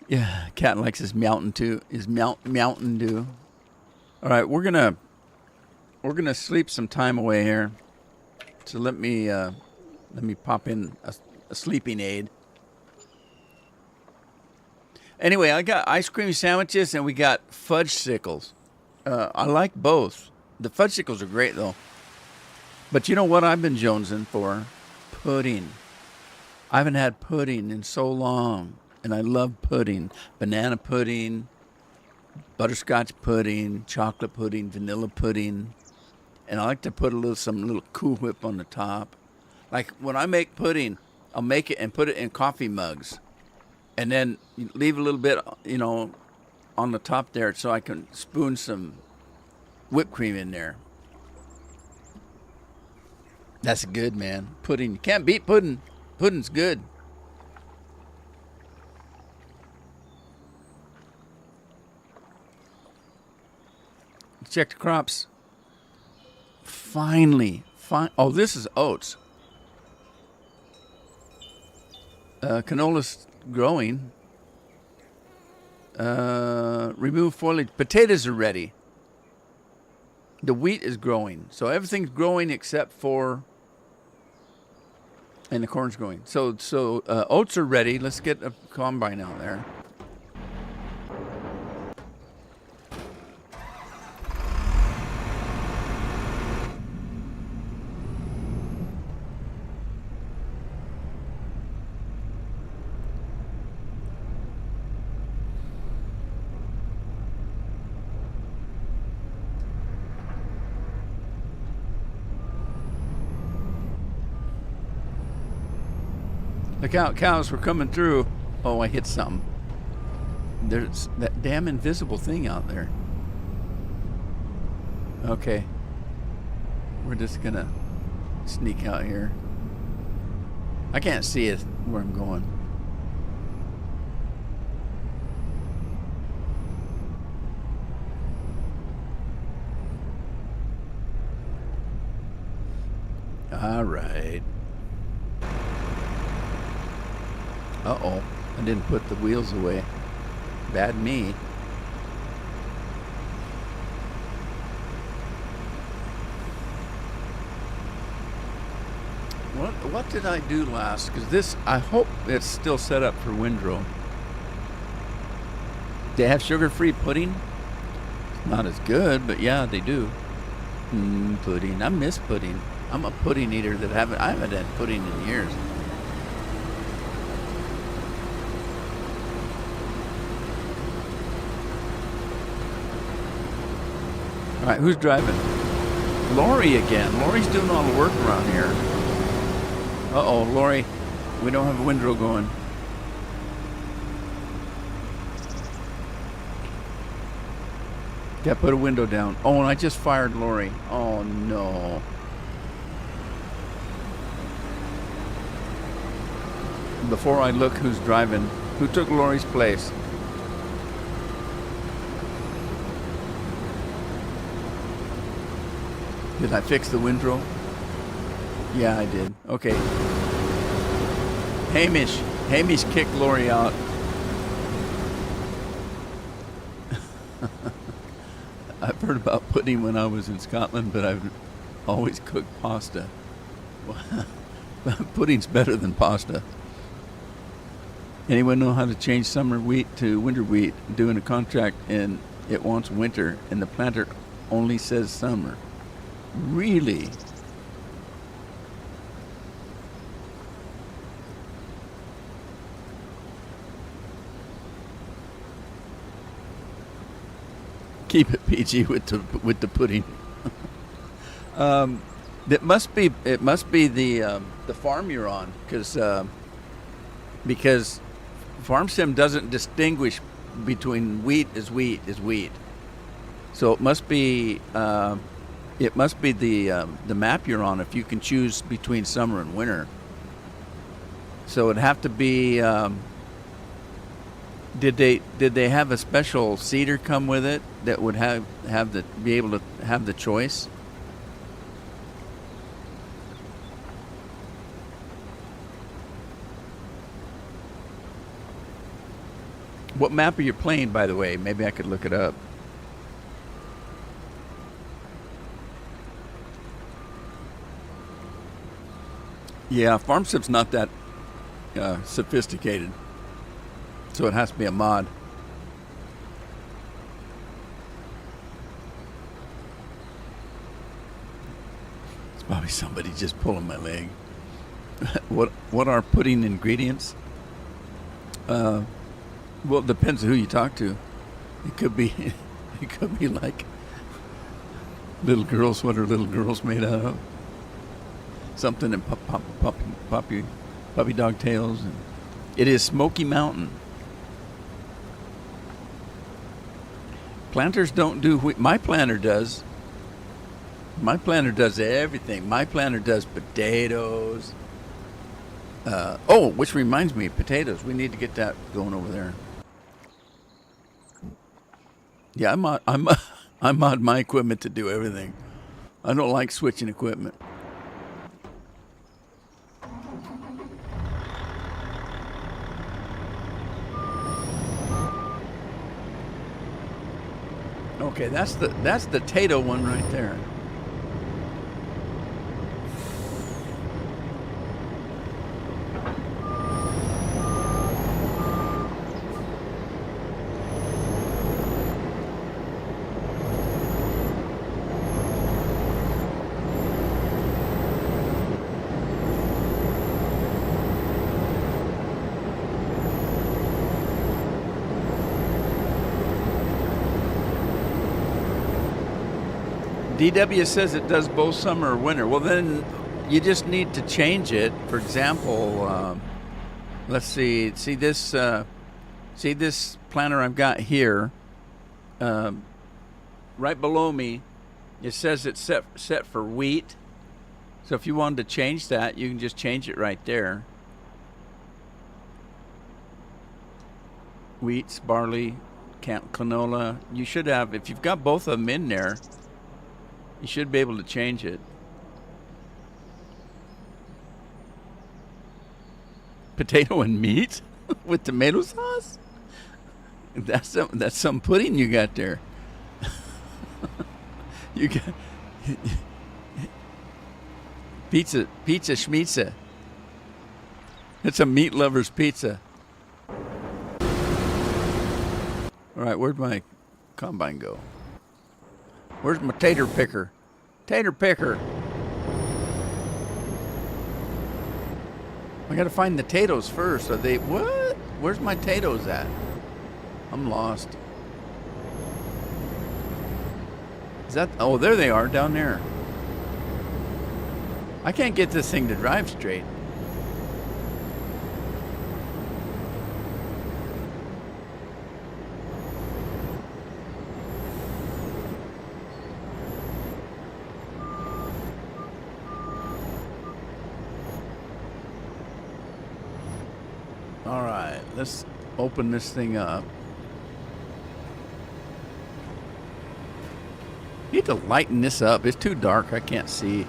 Yeah, cat likes his Mountain Dew. Mountain Dew. All right, we're gonna sleep some time away here. So let me pop in a sleeping aid. Anyway, I got ice cream sandwiches and we got fudgesicles. I like both. The fudgesicles are great though. But you know what I've been jonesing for? Pudding. I haven't had pudding in so long. And I love pudding. Banana pudding, butterscotch pudding, chocolate pudding, vanilla pudding. And I like to put some little Cool Whip on the top. Like when I make pudding, I'll make it and put it in coffee mugs. And then leave a little bit, on the top there so I can spoon some whipped cream in there. That's good, man. Pudding. You can't beat pudding. Pudding's good. Check the crops. Finally. Oh, this is oats. Canola's growing. Remove foliage. Potatoes are ready. The wheat is growing. So everything's growing except for... And the corn's growing. So oats are ready. Let's get a combine out there. Look out, cows, we're coming through. Oh, I hit something. There's that damn invisible thing out there. Okay. We're just gonna sneak out here. I can't see it where I'm going. All right. Uh-oh. I didn't put the wheels away. Bad me. what did I do last? Because this, I hope it's still set up for Windrow. They have sugar-free pudding. It's not as good, but yeah, they do. Pudding. I miss pudding. I'm a pudding eater I haven't had pudding in years. All right, who's driving? Lori again. Lori's doing all the work around here. Uh-oh, Lori, we don't have a Windrow going. Yeah, put a window down. Oh, and I just fired Lori. Oh, no. Before I look who's driving, who took Lori's place? Did I fix the Windrow? Yeah, I did. Okay. Hamish kicked Lori out. I've heard about pudding when I was in Scotland, but I've always cooked pasta. Pudding's better than pasta. Anyone know how to change summer wheat to winter wheat? Doing a contract and it wants winter, and the planter only says summer. Really? Keep it PG with the pudding. It must be the farm you're on, because FarmSim doesn't distinguish between wheat is wheat. So it must be the map you're on if you can choose between summer and winter. So it'd have to be. Did they have a special seeder come with it that would be able to have the choice? What map are you playing, by the way? Maybe I could look it up. Yeah, FarmSim's not that sophisticated, so it has to be a mod. It's probably somebody just pulling my leg. What are pudding ingredients? Well, it depends on who you talk to. It could be like little girls. What are little girls made out of? Something in puppy dog tails. And it is Smoky Mountain. Planters don't do wheat. My planter does. My planter does everything. My planter does potatoes. Which reminds me, potatoes. We need to get that going over there. Yeah, I mod my equipment to do everything. I don't like switching equipment. Okay, that's the Tato one right there. DW says it does both summer or winter. Well, then you just need to change it. For example, let's see. See this planter I've got here. Right below me, it says it's set for wheat. So if you wanted to change that, you can just change it right there. Wheats, barley, canola. You should have, if you've got both of them in there, you should be able to change it. Potato and meat with tomato sauce? That's some pudding you got there. You got pizza schmizza. It's a meat lover's pizza. All right, where'd my combine go? Where's my tater picker? Tater picker. I gotta find the potatoes first. Are they, what? Where's my potatoes at? I'm lost. Is that, oh, there they are, down there. I can't get this thing to drive straight. All right, let's open this thing up. Need to lighten this up. It's too dark. I can't see.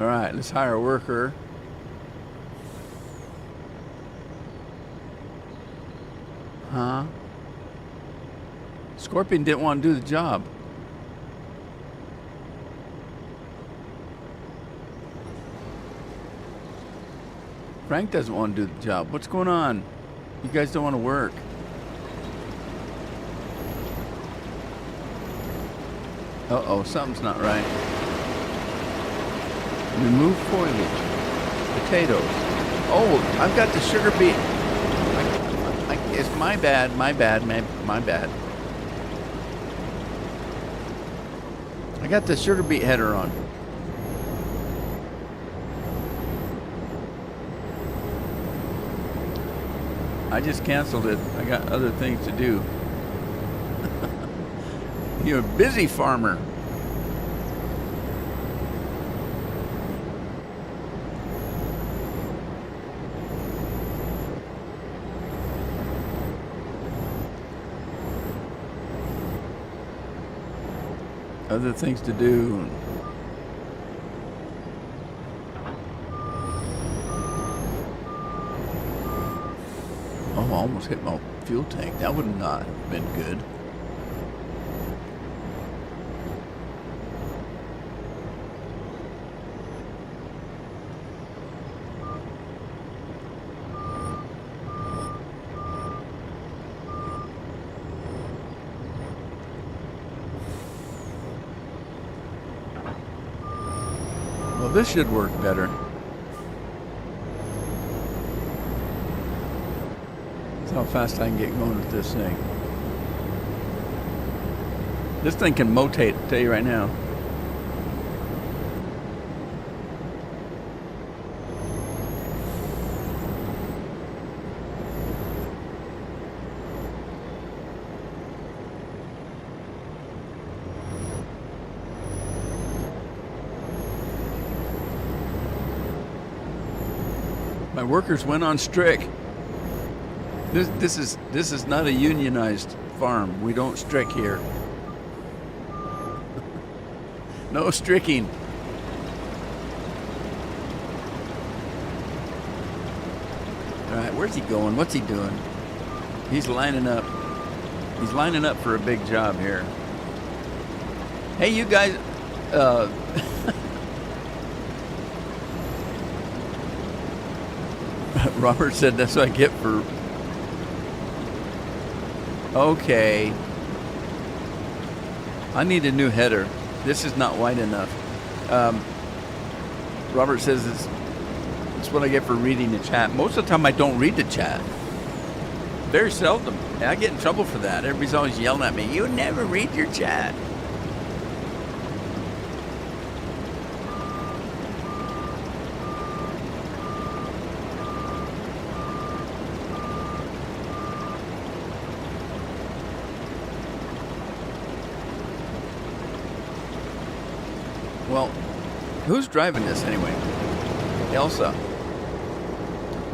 All right, let's hire a worker. Huh? Scorpion didn't want to do the job. Frank doesn't want to do the job. What's going on? You guys don't want to work. Uh-oh, something's not right. Remove foliage. Potatoes. Oh, I've got the sugar beet. It's my bad, my bad. I got the sugar beet header on. I just canceled it. I got other things to do. You're a busy farmer. Other things to do. Oh, I almost hit my fuel tank. That would not have been good. Well, this should work better. That's how fast I can get going with this thing. This thing can motate, I'll tell you right now. My workers went on strict. This is not a unionized farm. We don't strict here. No stricking. All right, where's he going? What's he doing? He's lining up. He's lining up for a big job here. Hey, you guys. Robert said that's what I get for... Okay. I need a new header. This is not wide enough. Robert says it's what I get for reading the chat. Most of the time I don't read the chat. Very seldom. I get in trouble for that. Everybody's always yelling at me. You never read your chat. Well, who's driving this anyway? Elsa.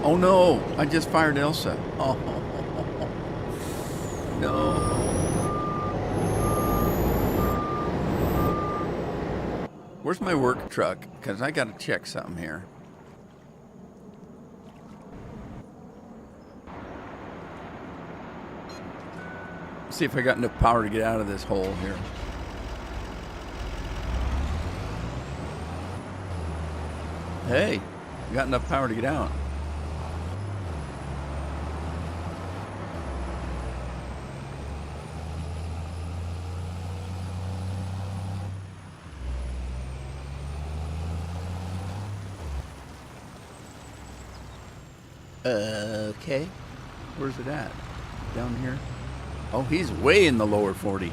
Oh no, I just fired Elsa. Oh, no. Where's my work truck? Because I got to check something here. See if I got enough power to get out of this hole here. Hey, you got enough power to get out. Okay. Where's it at? Down here? Oh, he's way in the lower 40.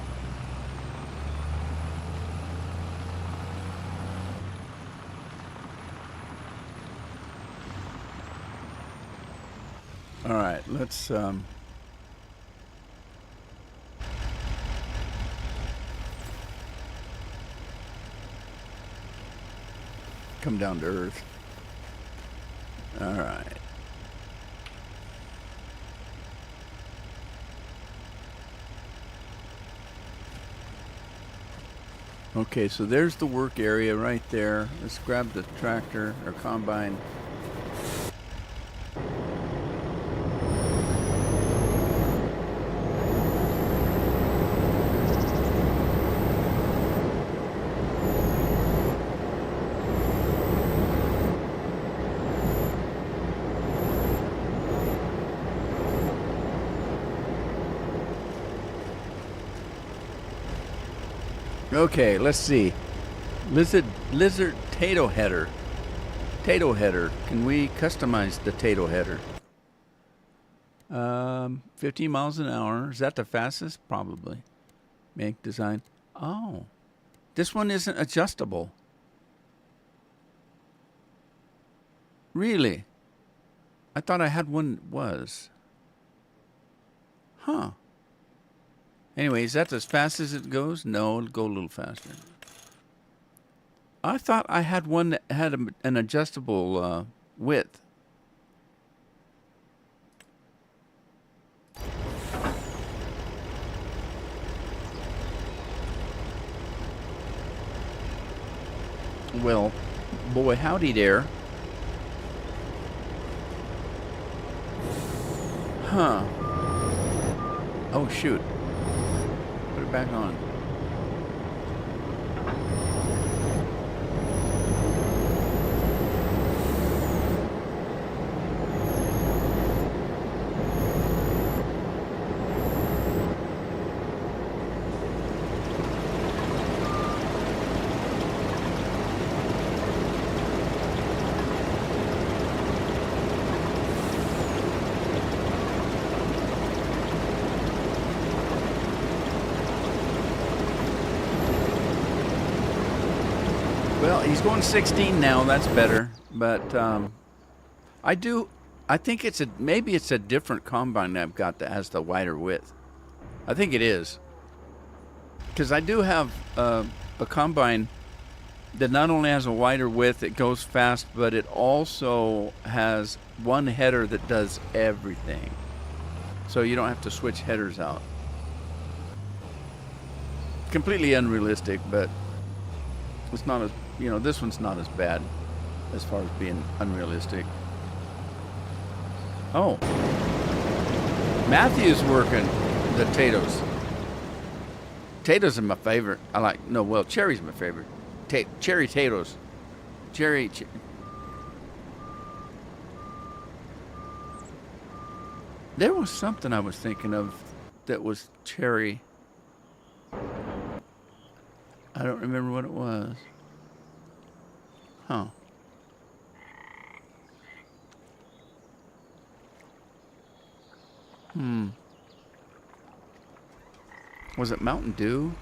All right, let's come down to earth. All right. Okay, so there's the work area right there. Let's grab the tractor or combine. Okay, let's see. Lizard tato header. Tato header. Can we customize the tato header? 15 miles an hour. Is that the fastest? Probably. Make design. Oh. This one isn't adjustable. Really? I thought I had one that was. Huh. Anyway, is that as fast as it goes? No, it'll go a little faster. I thought I had one that had an adjustable width. Well, boy, howdy there. Huh. Oh, shoot. Put it back on. Well, he's going 16 now. That's better. But I think maybe it's a different combine I've got that has the wider width. I think it is. Because I do have a combine that not only has a wider width, it goes fast, but it also has one header that does everything. So you don't have to switch headers out. Completely unrealistic, but it's not as, this one's not as bad as far as being unrealistic. Oh. Matthew's working the potatoes. Potatoes are my favorite. Cherry's my favorite. Cherry potatoes. There was something I was thinking of that was cherry. I don't remember what it was. Huh. Was it Mountain Dew?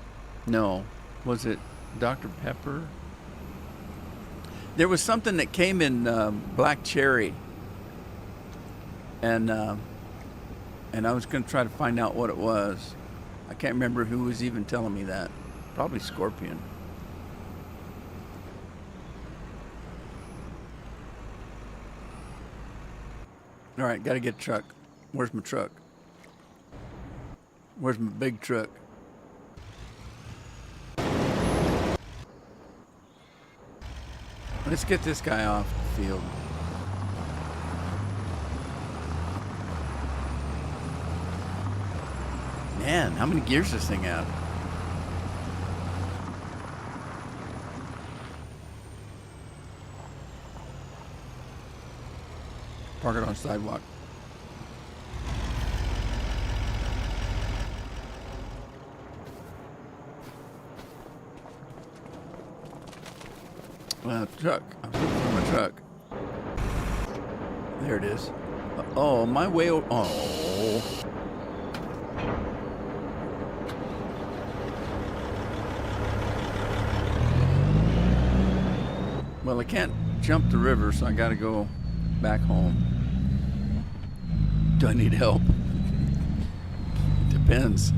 No. Was it Dr. Pepper? There was something that came in black cherry. And I was going to try to find out what it was. I can't remember who was even telling me that. Probably Scorpion. All right, got to get a truck. Where's my truck? Where's my big truck? Let's get this guy off the field. Man, how many gears does this thing have? Park it on sidewalk. Truck. I'm looking for my truck. There it is. Oh, my way over. Oh. Well, I can't jump the river, so I gotta go back home. Do I need help? Depends.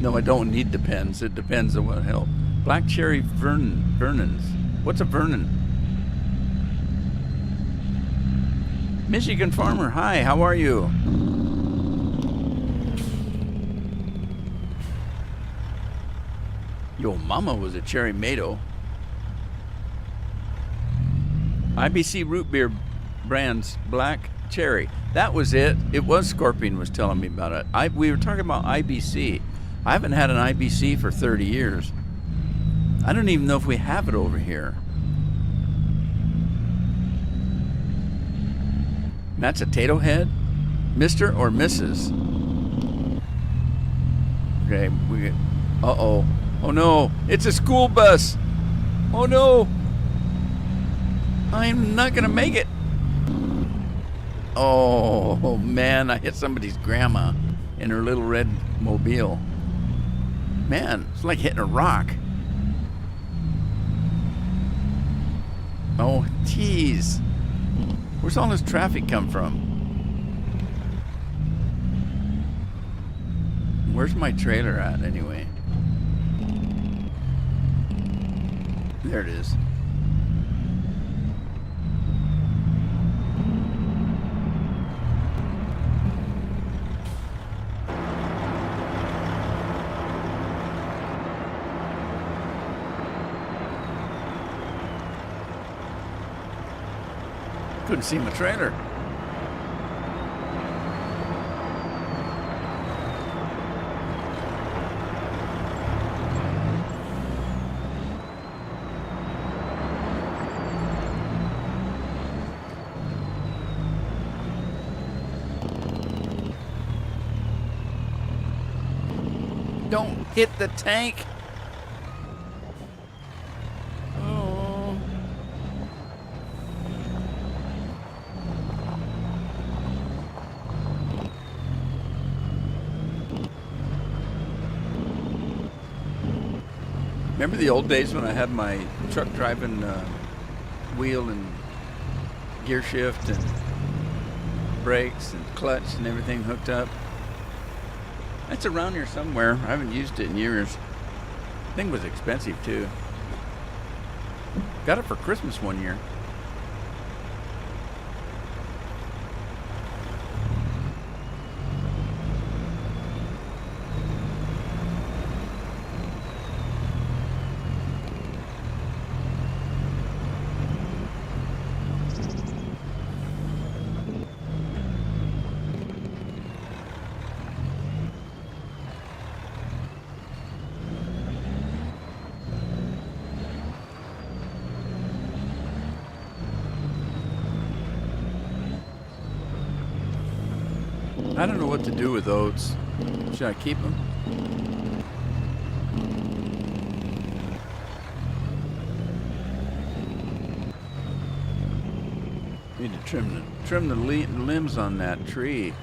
No, I don't need depends. It depends on what help. Black cherry Vernon's. What's a Vernon? Michigan farmer. Hi, how are you? Yo, mama was a cherry Mado. IBC root beer brands black cherry. That was it. It was Scorpion was telling me about it. We were talking about IBC. I haven't had an IBC for 30 years. I don't even know if we have it over here. That's a Tato Head? Mr. or Mrs.? Okay, uh-oh. Oh no, it's a school bus. Oh no. I'm not gonna make it. Oh man, I hit somebody's grandma in her little red mobile. Man, it's like hitting a rock. Oh, jeez. Where's all this traffic come from? Where's my trailer at, anyway? There it is. Couldn't see my trailer. Don't hit the tank. Oh. Remember the old days when I had my truck driving wheel and gear shift and brakes and clutch and everything hooked up? It's around here somewhere. I haven't used it in years. Thing was expensive too. Got it for Christmas one year. I don't know what to do with oats. Should I keep them? Need to trim the limbs on that tree.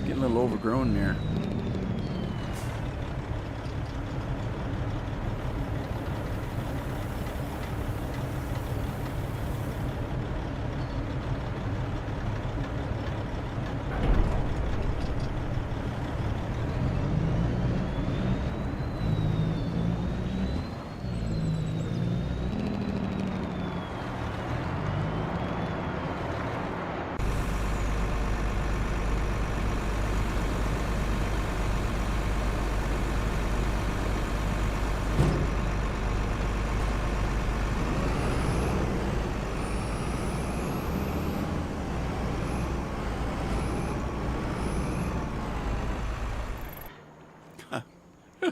Getting a little overgrown there.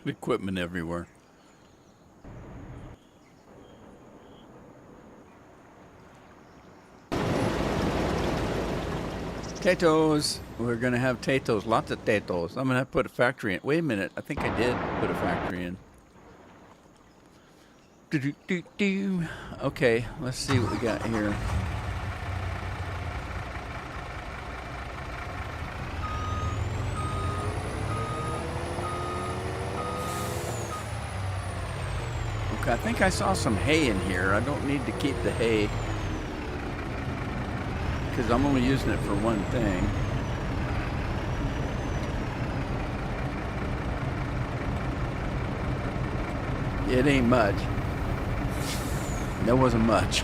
Equipment everywhere. Potatoes. We're going to have potatoes. Lots of potatoes. I'm going to have to put a factory in. Wait a minute. I think I did put a factory in. Do-do-do-do. Okay, let's see what we got here. Okay, I think I saw some hay in here. I don't need to keep the hay because I'm only using it for one thing. It ain't much. That wasn't much.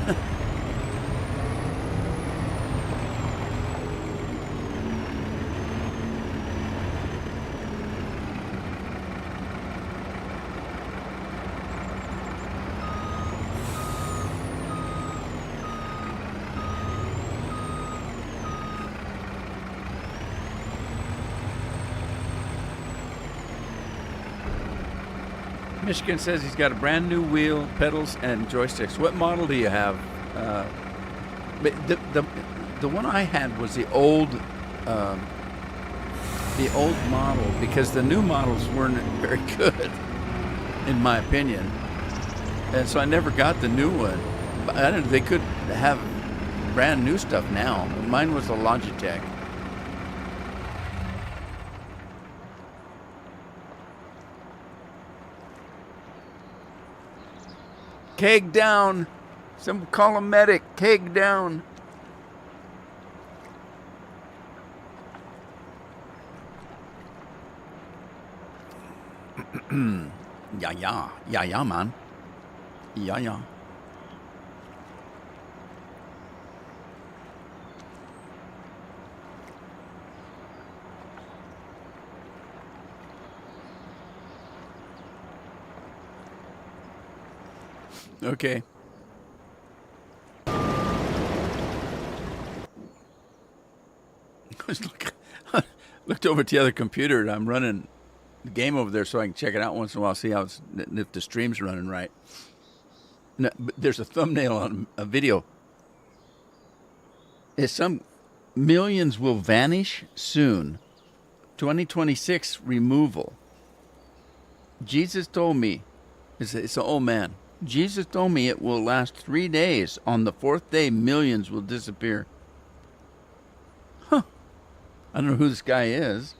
Michigan says he's got a brand new wheel, pedals, and joysticks. What model do you have? The one I had was the old model, because the new models weren't very good, in my opinion, and so I never got the new one. But I don't know, they could have brand new stuff now. Mine was a Logitech. Keg down. Some call a medic. Keg down. Yeah, man. Yeah. Okay. Looked over at the other computer, and I'm running the game over there so I can check it out once in a while, see how if the stream's running right. No, but there's a thumbnail on a video. It's some millions will vanish soon. 2026 removal. Jesus told me, it's an old man. Jesus told me it will last 3 days. On the fourth day, millions will disappear. Huh. I don't know who this guy is.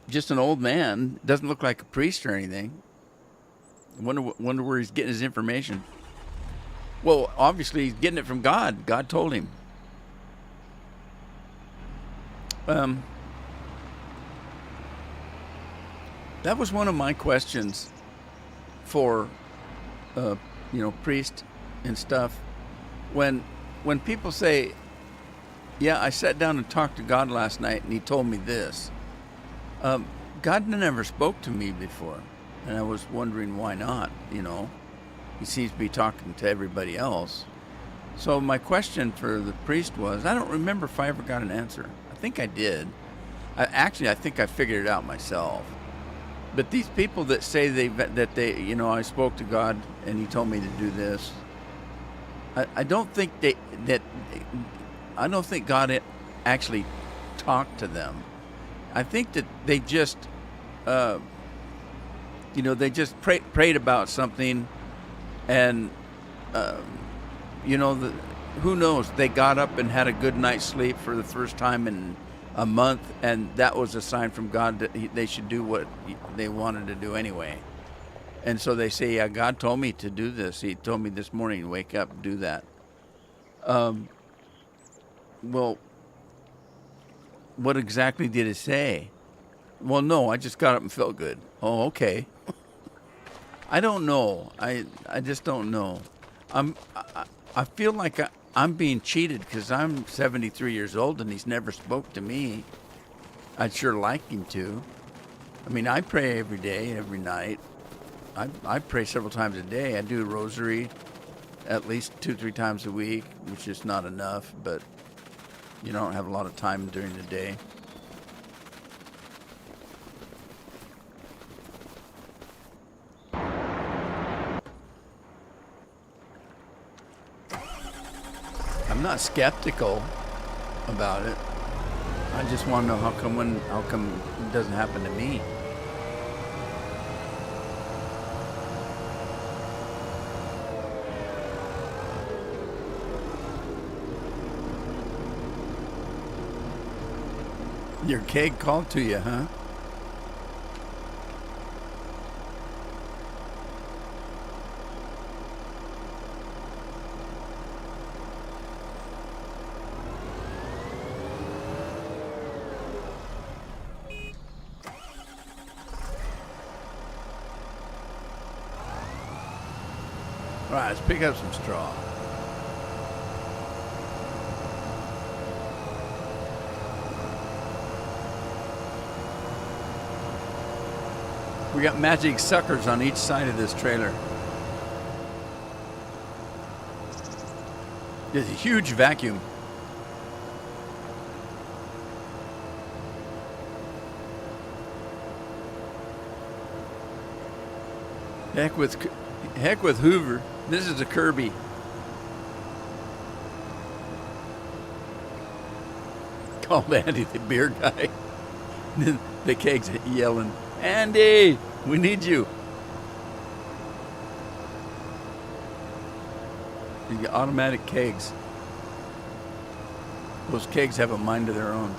Just an old man. Doesn't look like a priest or anything. Wonder where he's getting his information. Well, obviously he's getting it from God. God told him. That was one of my questions for, priest and stuff. When people say, yeah, I sat down and talked to God last night and he told me this. God never spoke to me before. And I was wondering why not, He seems to be talking to everybody else. So my question for the priest was, I don't remember if I ever got an answer. I think I did. I think I figured it out myself. But these people that say I spoke to God and he told me to do this, I don't think I don't think God actually talked to them. I think that they just, they just prayed about something, and who knows? They got up and had a good night's sleep for the first time in a month, and that was a sign from God that they should do what they wanted to do anyway. And so they say, yeah, God told me to do this. He told me this morning to wake up and do that. Well, what exactly did it say? Well, no, I just got up and felt good. Oh, okay. I don't know. I just don't know. I feel like I'm being cheated because I'm 73 years old and he's never spoke to me. I'd sure like him to. I mean, I pray every day, every night. I pray several times a day. I do a rosary at least 2-3 times a week, which is not enough, but I don't have a lot of time during the day. I'm not skeptical. about it. I just want to know how come it doesn't happen to me. Your keg called to you, huh? All right, let's pick up some straw. We got magic suckers on each side of this trailer. There's a huge vacuum. Heck with Hoover. This is a Kirby. Called Andy the beer guy. The keg's yelling, Andy, we need you. You got automatic kegs. Those kegs have a mind of their own.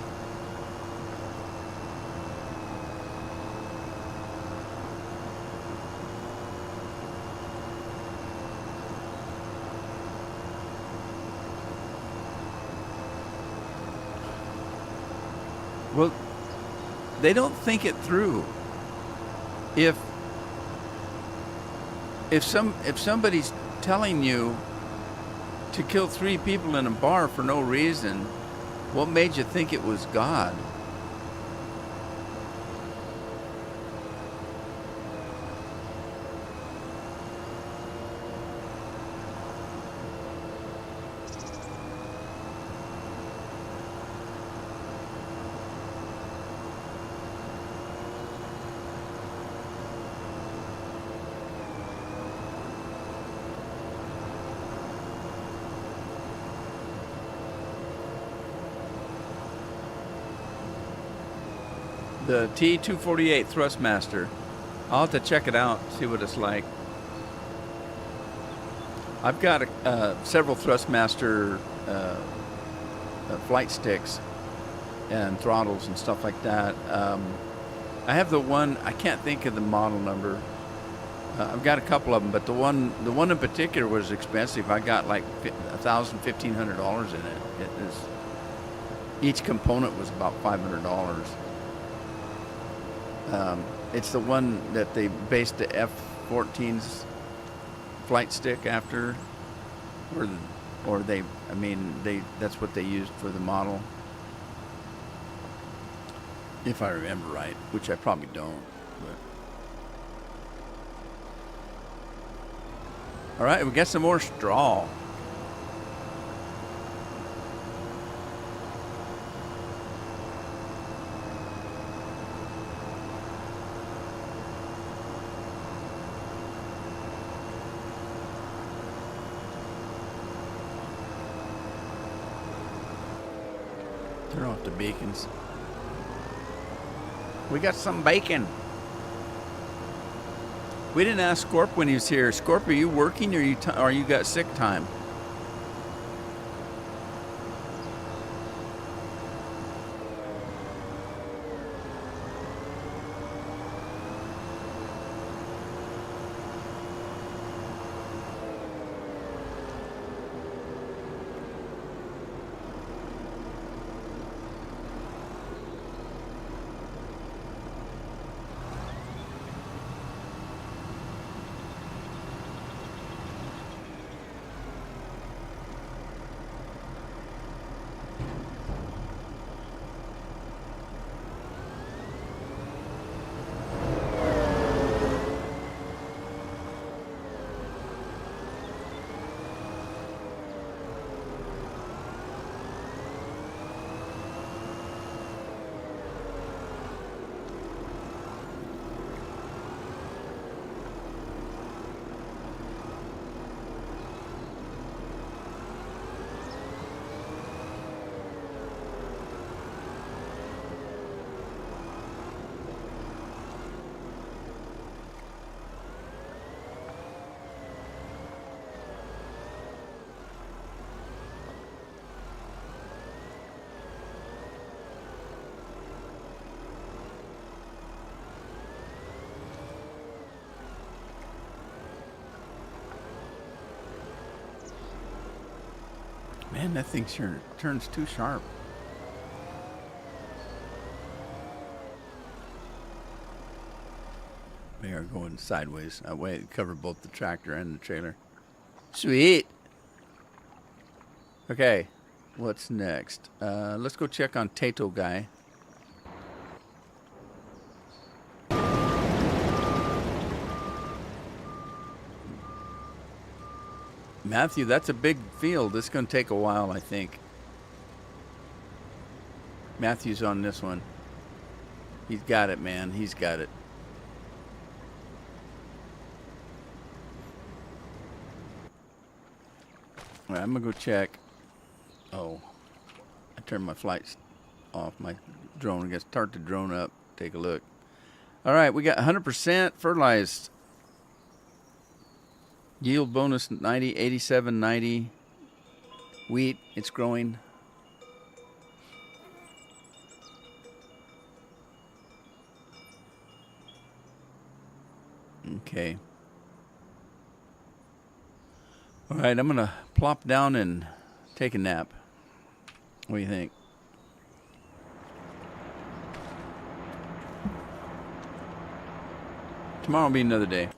Well, they don't think it through. If somebody's telling you to kill 3 people in a bar for no reason, what made you think it was God? The T248 Thrustmaster. I'll have to check it out, see what it's like. I've got several Thrustmaster flight sticks and throttles and stuff like that. I have the one, I can't think of the model number. I've got a couple of them, but the one in particular was expensive. I got like $1,000, $1,500 in it. Each component was about $500. It's the one that they based the F-14's flight stick after, that's what they used for the model, if I remember right, which I probably don't. But all right, we got some more straw. Turn off the beacons. We got some bacon. We didn't ask Scorp when he was here. Scorp, are you working or you got sick time? Man, that thing sure turns too sharp. We are going sideways. That way it covered both the tractor and the trailer. Sweet. Okay, what's next? Let's go check on Tato guy. Matthew, that's a big field. It's going to take a while, I think. Matthew's on this one. He's got it, man. He's got it. All right, I'm going to go check. Oh, I turned my flights off, my drone. I guess start the drone up. Take a look. All right, we got 100% fertilized. Yield bonus 90, 87, 90. Wheat, it's growing. Okay. All right, I'm going to plop down and take a nap. What do you think? Tomorrow will be another day.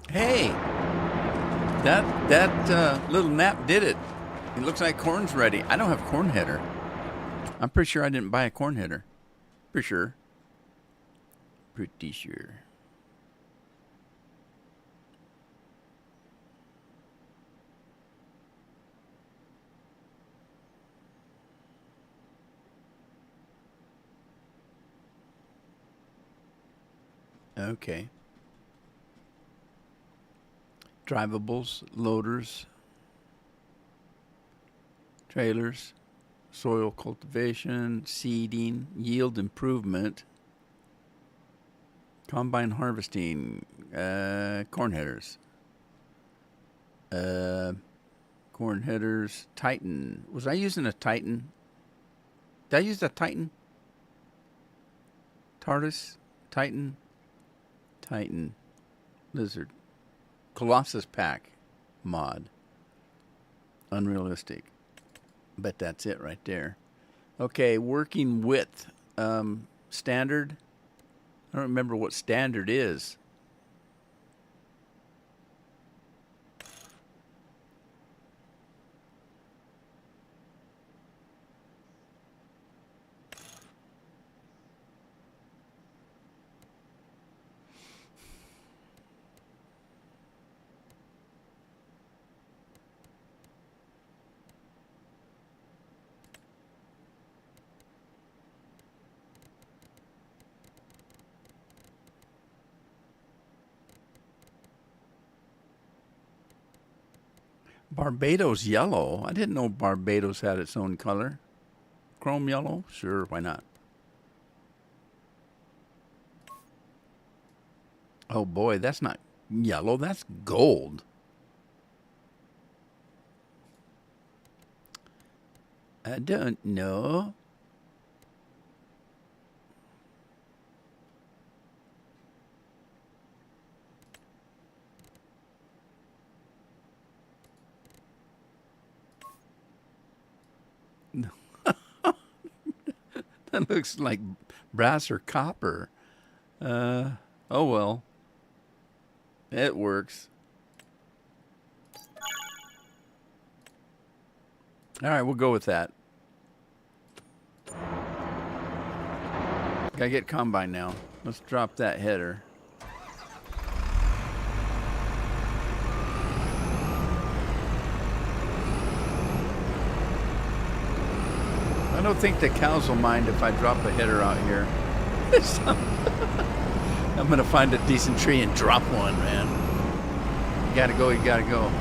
Hey, that little nap did it. It looks like corn's ready. I don't have corn header. I'm pretty sure I didn't buy a corn header. Pretty sure. Pretty sure. Okay. Drivables, loaders, trailers, soil cultivation, seeding, yield improvement, combine harvesting, corn headers. Corn headers, Titan. Was I using a Titan? Did I use a Titan? TARDIS? Titan? Titan. Lizard. Colossus Pack mod. Unrealistic. But that's it right there. Okay, working width. Standard. I don't remember what standard is. Barbados yellow. I didn't know Barbados had its own color. Chrome yellow? Sure, why not? Oh boy, that's not yellow, that's gold. I don't know. That looks like brass or copper. Oh well. It works. All right, we'll go with that. Gotta get combine now. Let's drop that header. don't think the cows will mind if I drop a header out here. I'm gonna find a decent tree and drop one, man. You gotta go, you gotta go.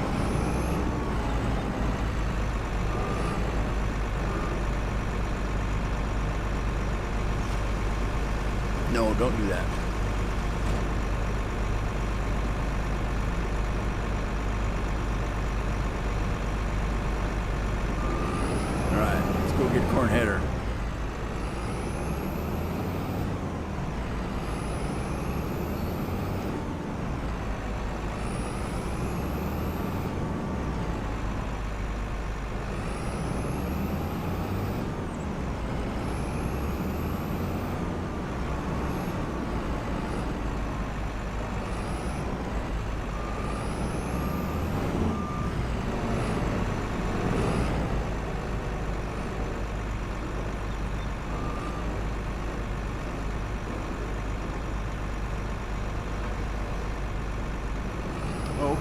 No, don't do that. All right, let's go get a corn header.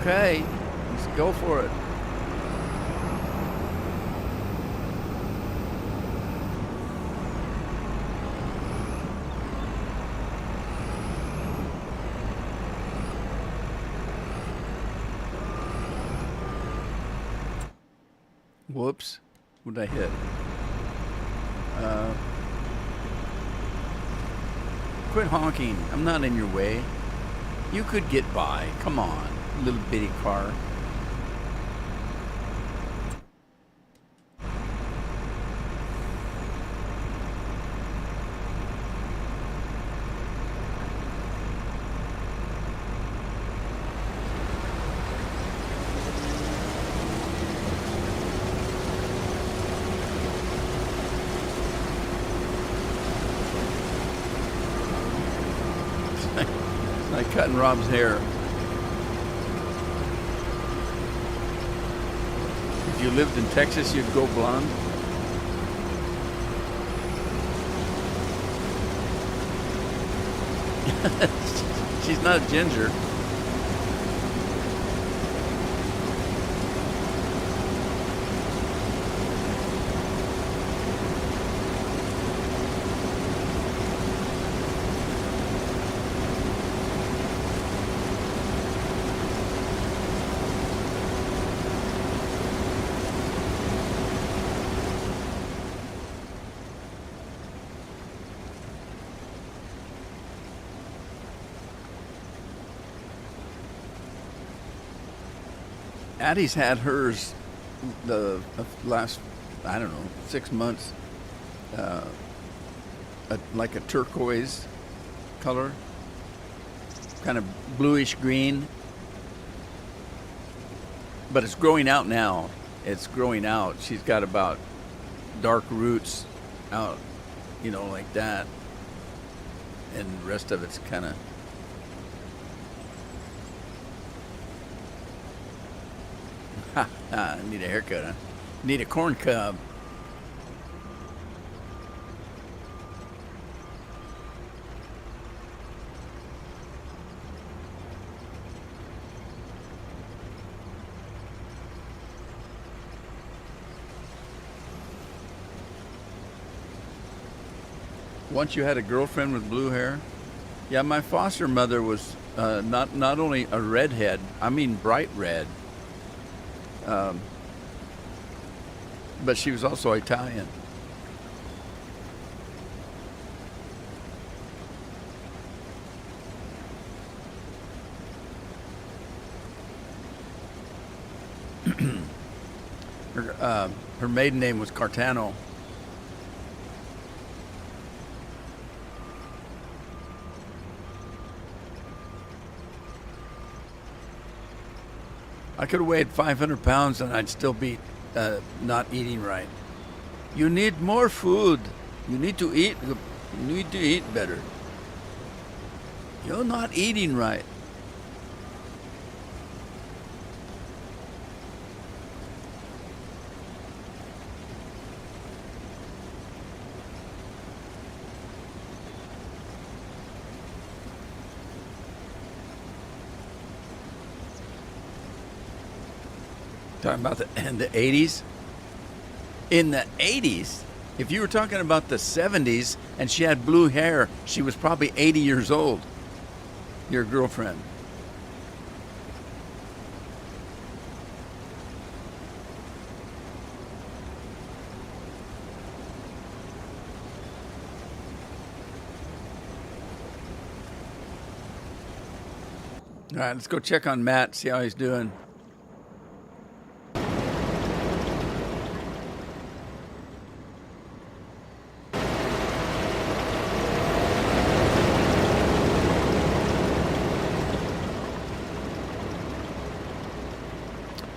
Okay, let's go for it. Whoops, what did I hit? Quit honking, I'm not in your way. You could get by, come on. Little bitty car. It's like cutting Rob's hair. If you lived in Texas, you'd go blonde. She's not ginger. Addie's had hers the last, I don't know, 6 months, like a turquoise color, kind of bluish green, but it's growing out now. It's growing out. She's got about dark roots out, you know, like that, and the rest of it's kind of I need a haircut, huh? Need a corn cob. Once you had a girlfriend with blue hair? Yeah, my foster mother was not only a redhead, I mean bright red. But she was also Italian. Her maiden name was Cartano. I could have weighed 500 pounds and I'd still be not eating right. You need more food. You need to eat. You need to eat better. You're not eating right. Talking about the 80s? In the 80s, If you were talking about the 70s and she had blue hair, she was probably 80 years old. Your girlfriend. All right, let's go check on Matt, see how he's doing.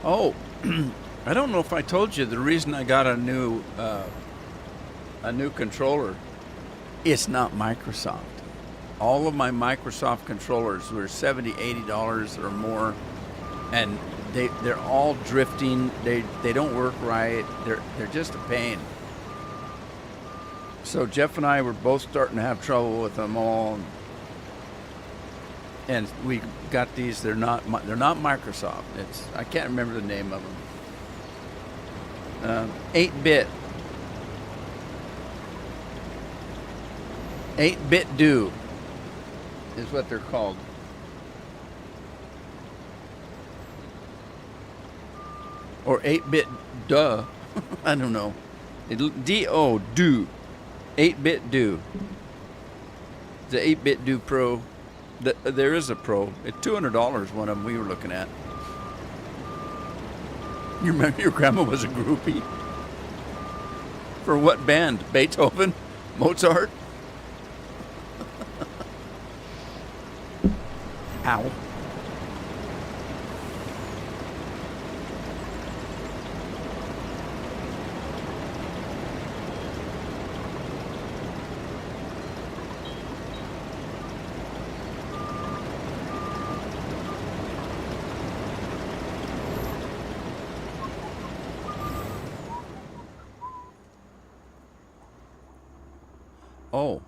Oh, I don't know if I told you the reason I got a new controller. It's not Microsoft. All of my Microsoft controllers were $70, $80 or more, and they're all drifting. They don't work right. They're just a pain. So Jeff and I were both starting to have trouble with them all, and we got these. They're not Microsoft. I can't remember the name of them. 8-bit. 8-bit do is what they're called. Or 8-bit duh. I don't know. D-O, do. 8-bit do. The 8-bit do Pro. There is a Pro. It's $200, one of them we were looking at. You remember your grandma was a groupie? For what band? Beethoven? Mozart? Ow. Oh,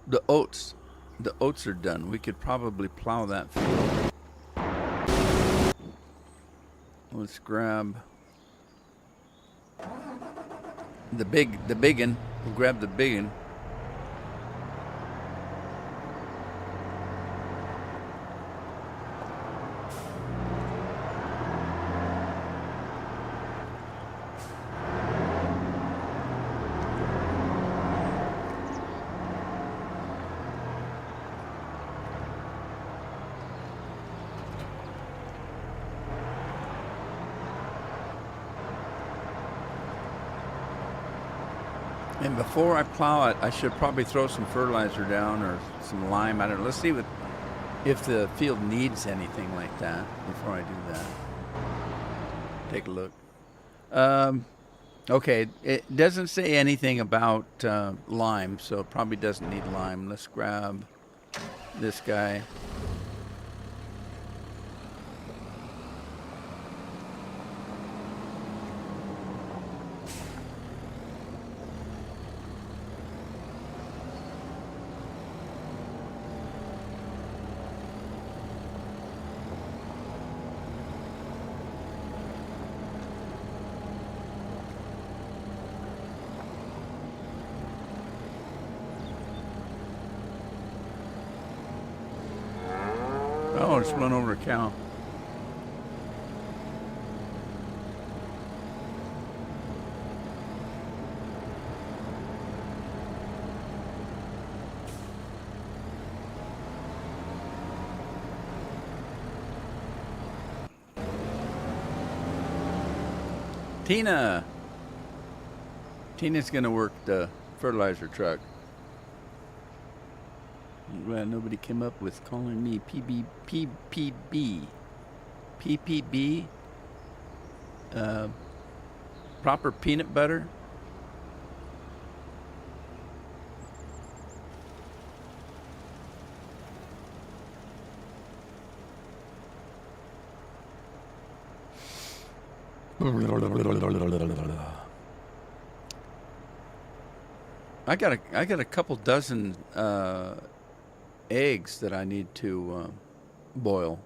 the oats. The oats are done. We could probably plow that field. Let's grab the biggin. We'll grab the biggin. And before I plow it, I should probably throw some fertilizer down or some lime. I don't know. Let's see if the field needs anything like that before I do that. Take a look. Okay, it doesn't say anything about lime, so it probably doesn't need lime. Let's grab this guy. Oh, it's run over a cow. Tina's gonna work the fertilizer truck. I'm glad nobody came up with calling me PPB. Proper peanut butter. I got a couple dozen eggs that I need to boil.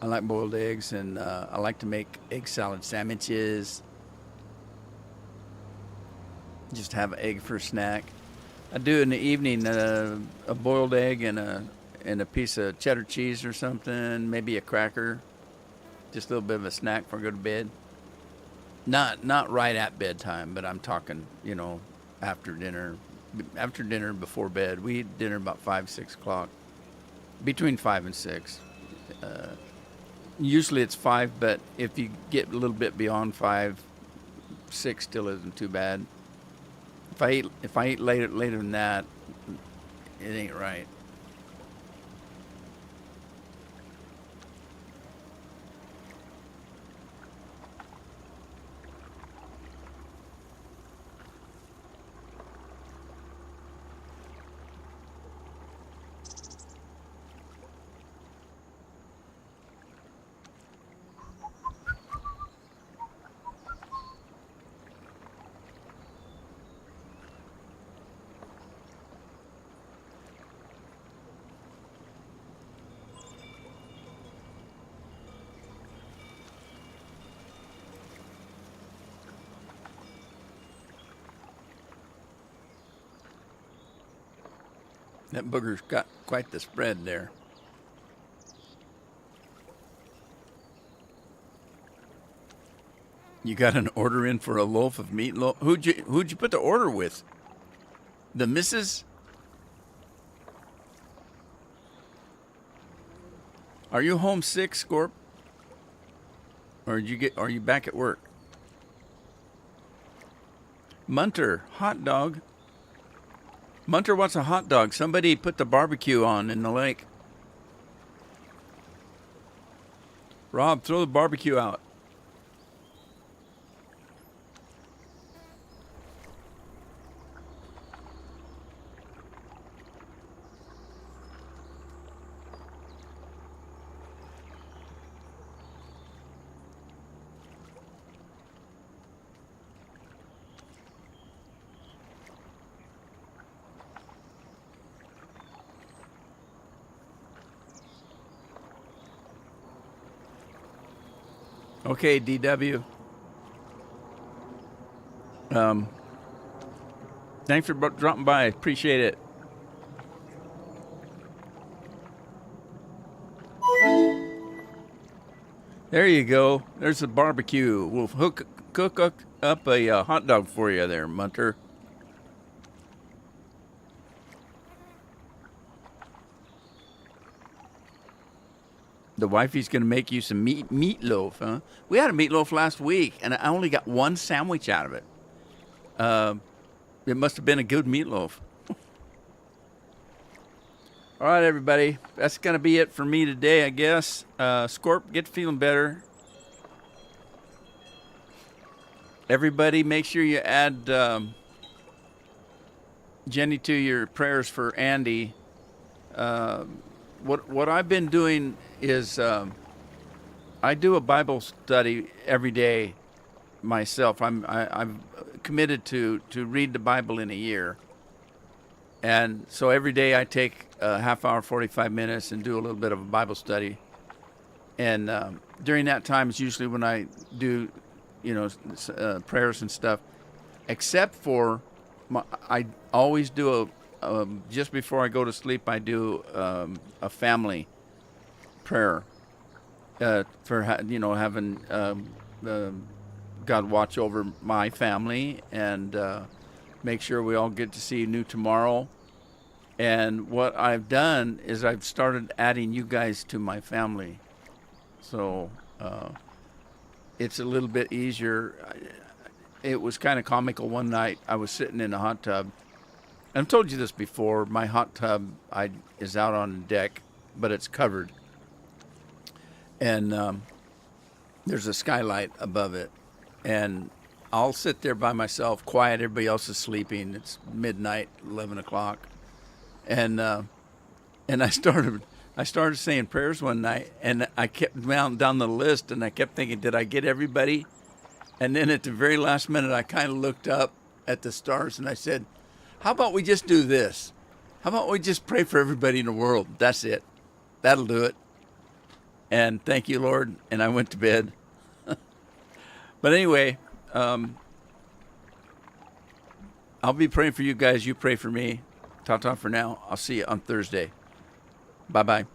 I like boiled eggs, and I like to make egg salad sandwiches. Just have an egg for a snack. I do in the evening a boiled egg and a piece of cheddar cheese or something, maybe a cracker. Just a little bit of a snack before I go to bed. Not right at bedtime, but I'm talking, after dinner. After dinner, before bed. We eat dinner about 5, 6 o'clock. Between 5 and 6. Usually it's 5, but if you get a little bit beyond 5, 6 still isn't too bad. If I eat later than that, it ain't right. That booger's got quite the spread there. You got an order in for a loaf of meatloaf? Who'd you put the order with? The missus? Are you homesick, Scorp? Or are you back at work? Munter, hot dog. Munter wants a hot dog. Somebody put the barbecue on in the lake. Rob, throw the barbecue out. Okay, DW. Thanks for dropping by. Appreciate it. There you go. There's the barbecue. We'll cook up a hot dog for you there, Munter. The wifey's going to make you some meatloaf, huh? We had a meatloaf last week, and I only got one sandwich out of it. It must have been a good meatloaf. All right, everybody. That's going to be it for me today, I guess. Scorp, get feeling better. Everybody, make sure you add Jenny to your prayers for Andy. What I've been doing is I do a Bible study every day myself. I'm committed to read the Bible in a year, and so every day I take a half hour, 45 minutes, and do a little bit of a Bible study. And during that time is usually when I do, prayers and stuff. Except for I always do just before I go to sleep, I do a family prayer for having God watch over my family and make sure we all get to see New Tomorrow. And what I've done is I've started adding you guys to my family, so it's a little bit easier. It was kind of comical. One night I was sitting in a hot tub. I've told you this before. My hot tub is out on the deck, but it's covered. And there's a skylight above it. And I'll sit there by myself, quiet. Everybody else is sleeping. It's midnight, 11 o'clock. And I started saying prayers one night, and I kept down the list, and I kept thinking, did I get everybody? And then at the very last minute, I kind of looked up at the stars, and I said, how about we just do this? How about we just pray for everybody in the world? That's it. That'll do it. And thank you, Lord. And I went to bed. But anyway, I'll be praying for you guys. You pray for me. Ta-ta for now. I'll see you on Thursday. Bye-bye.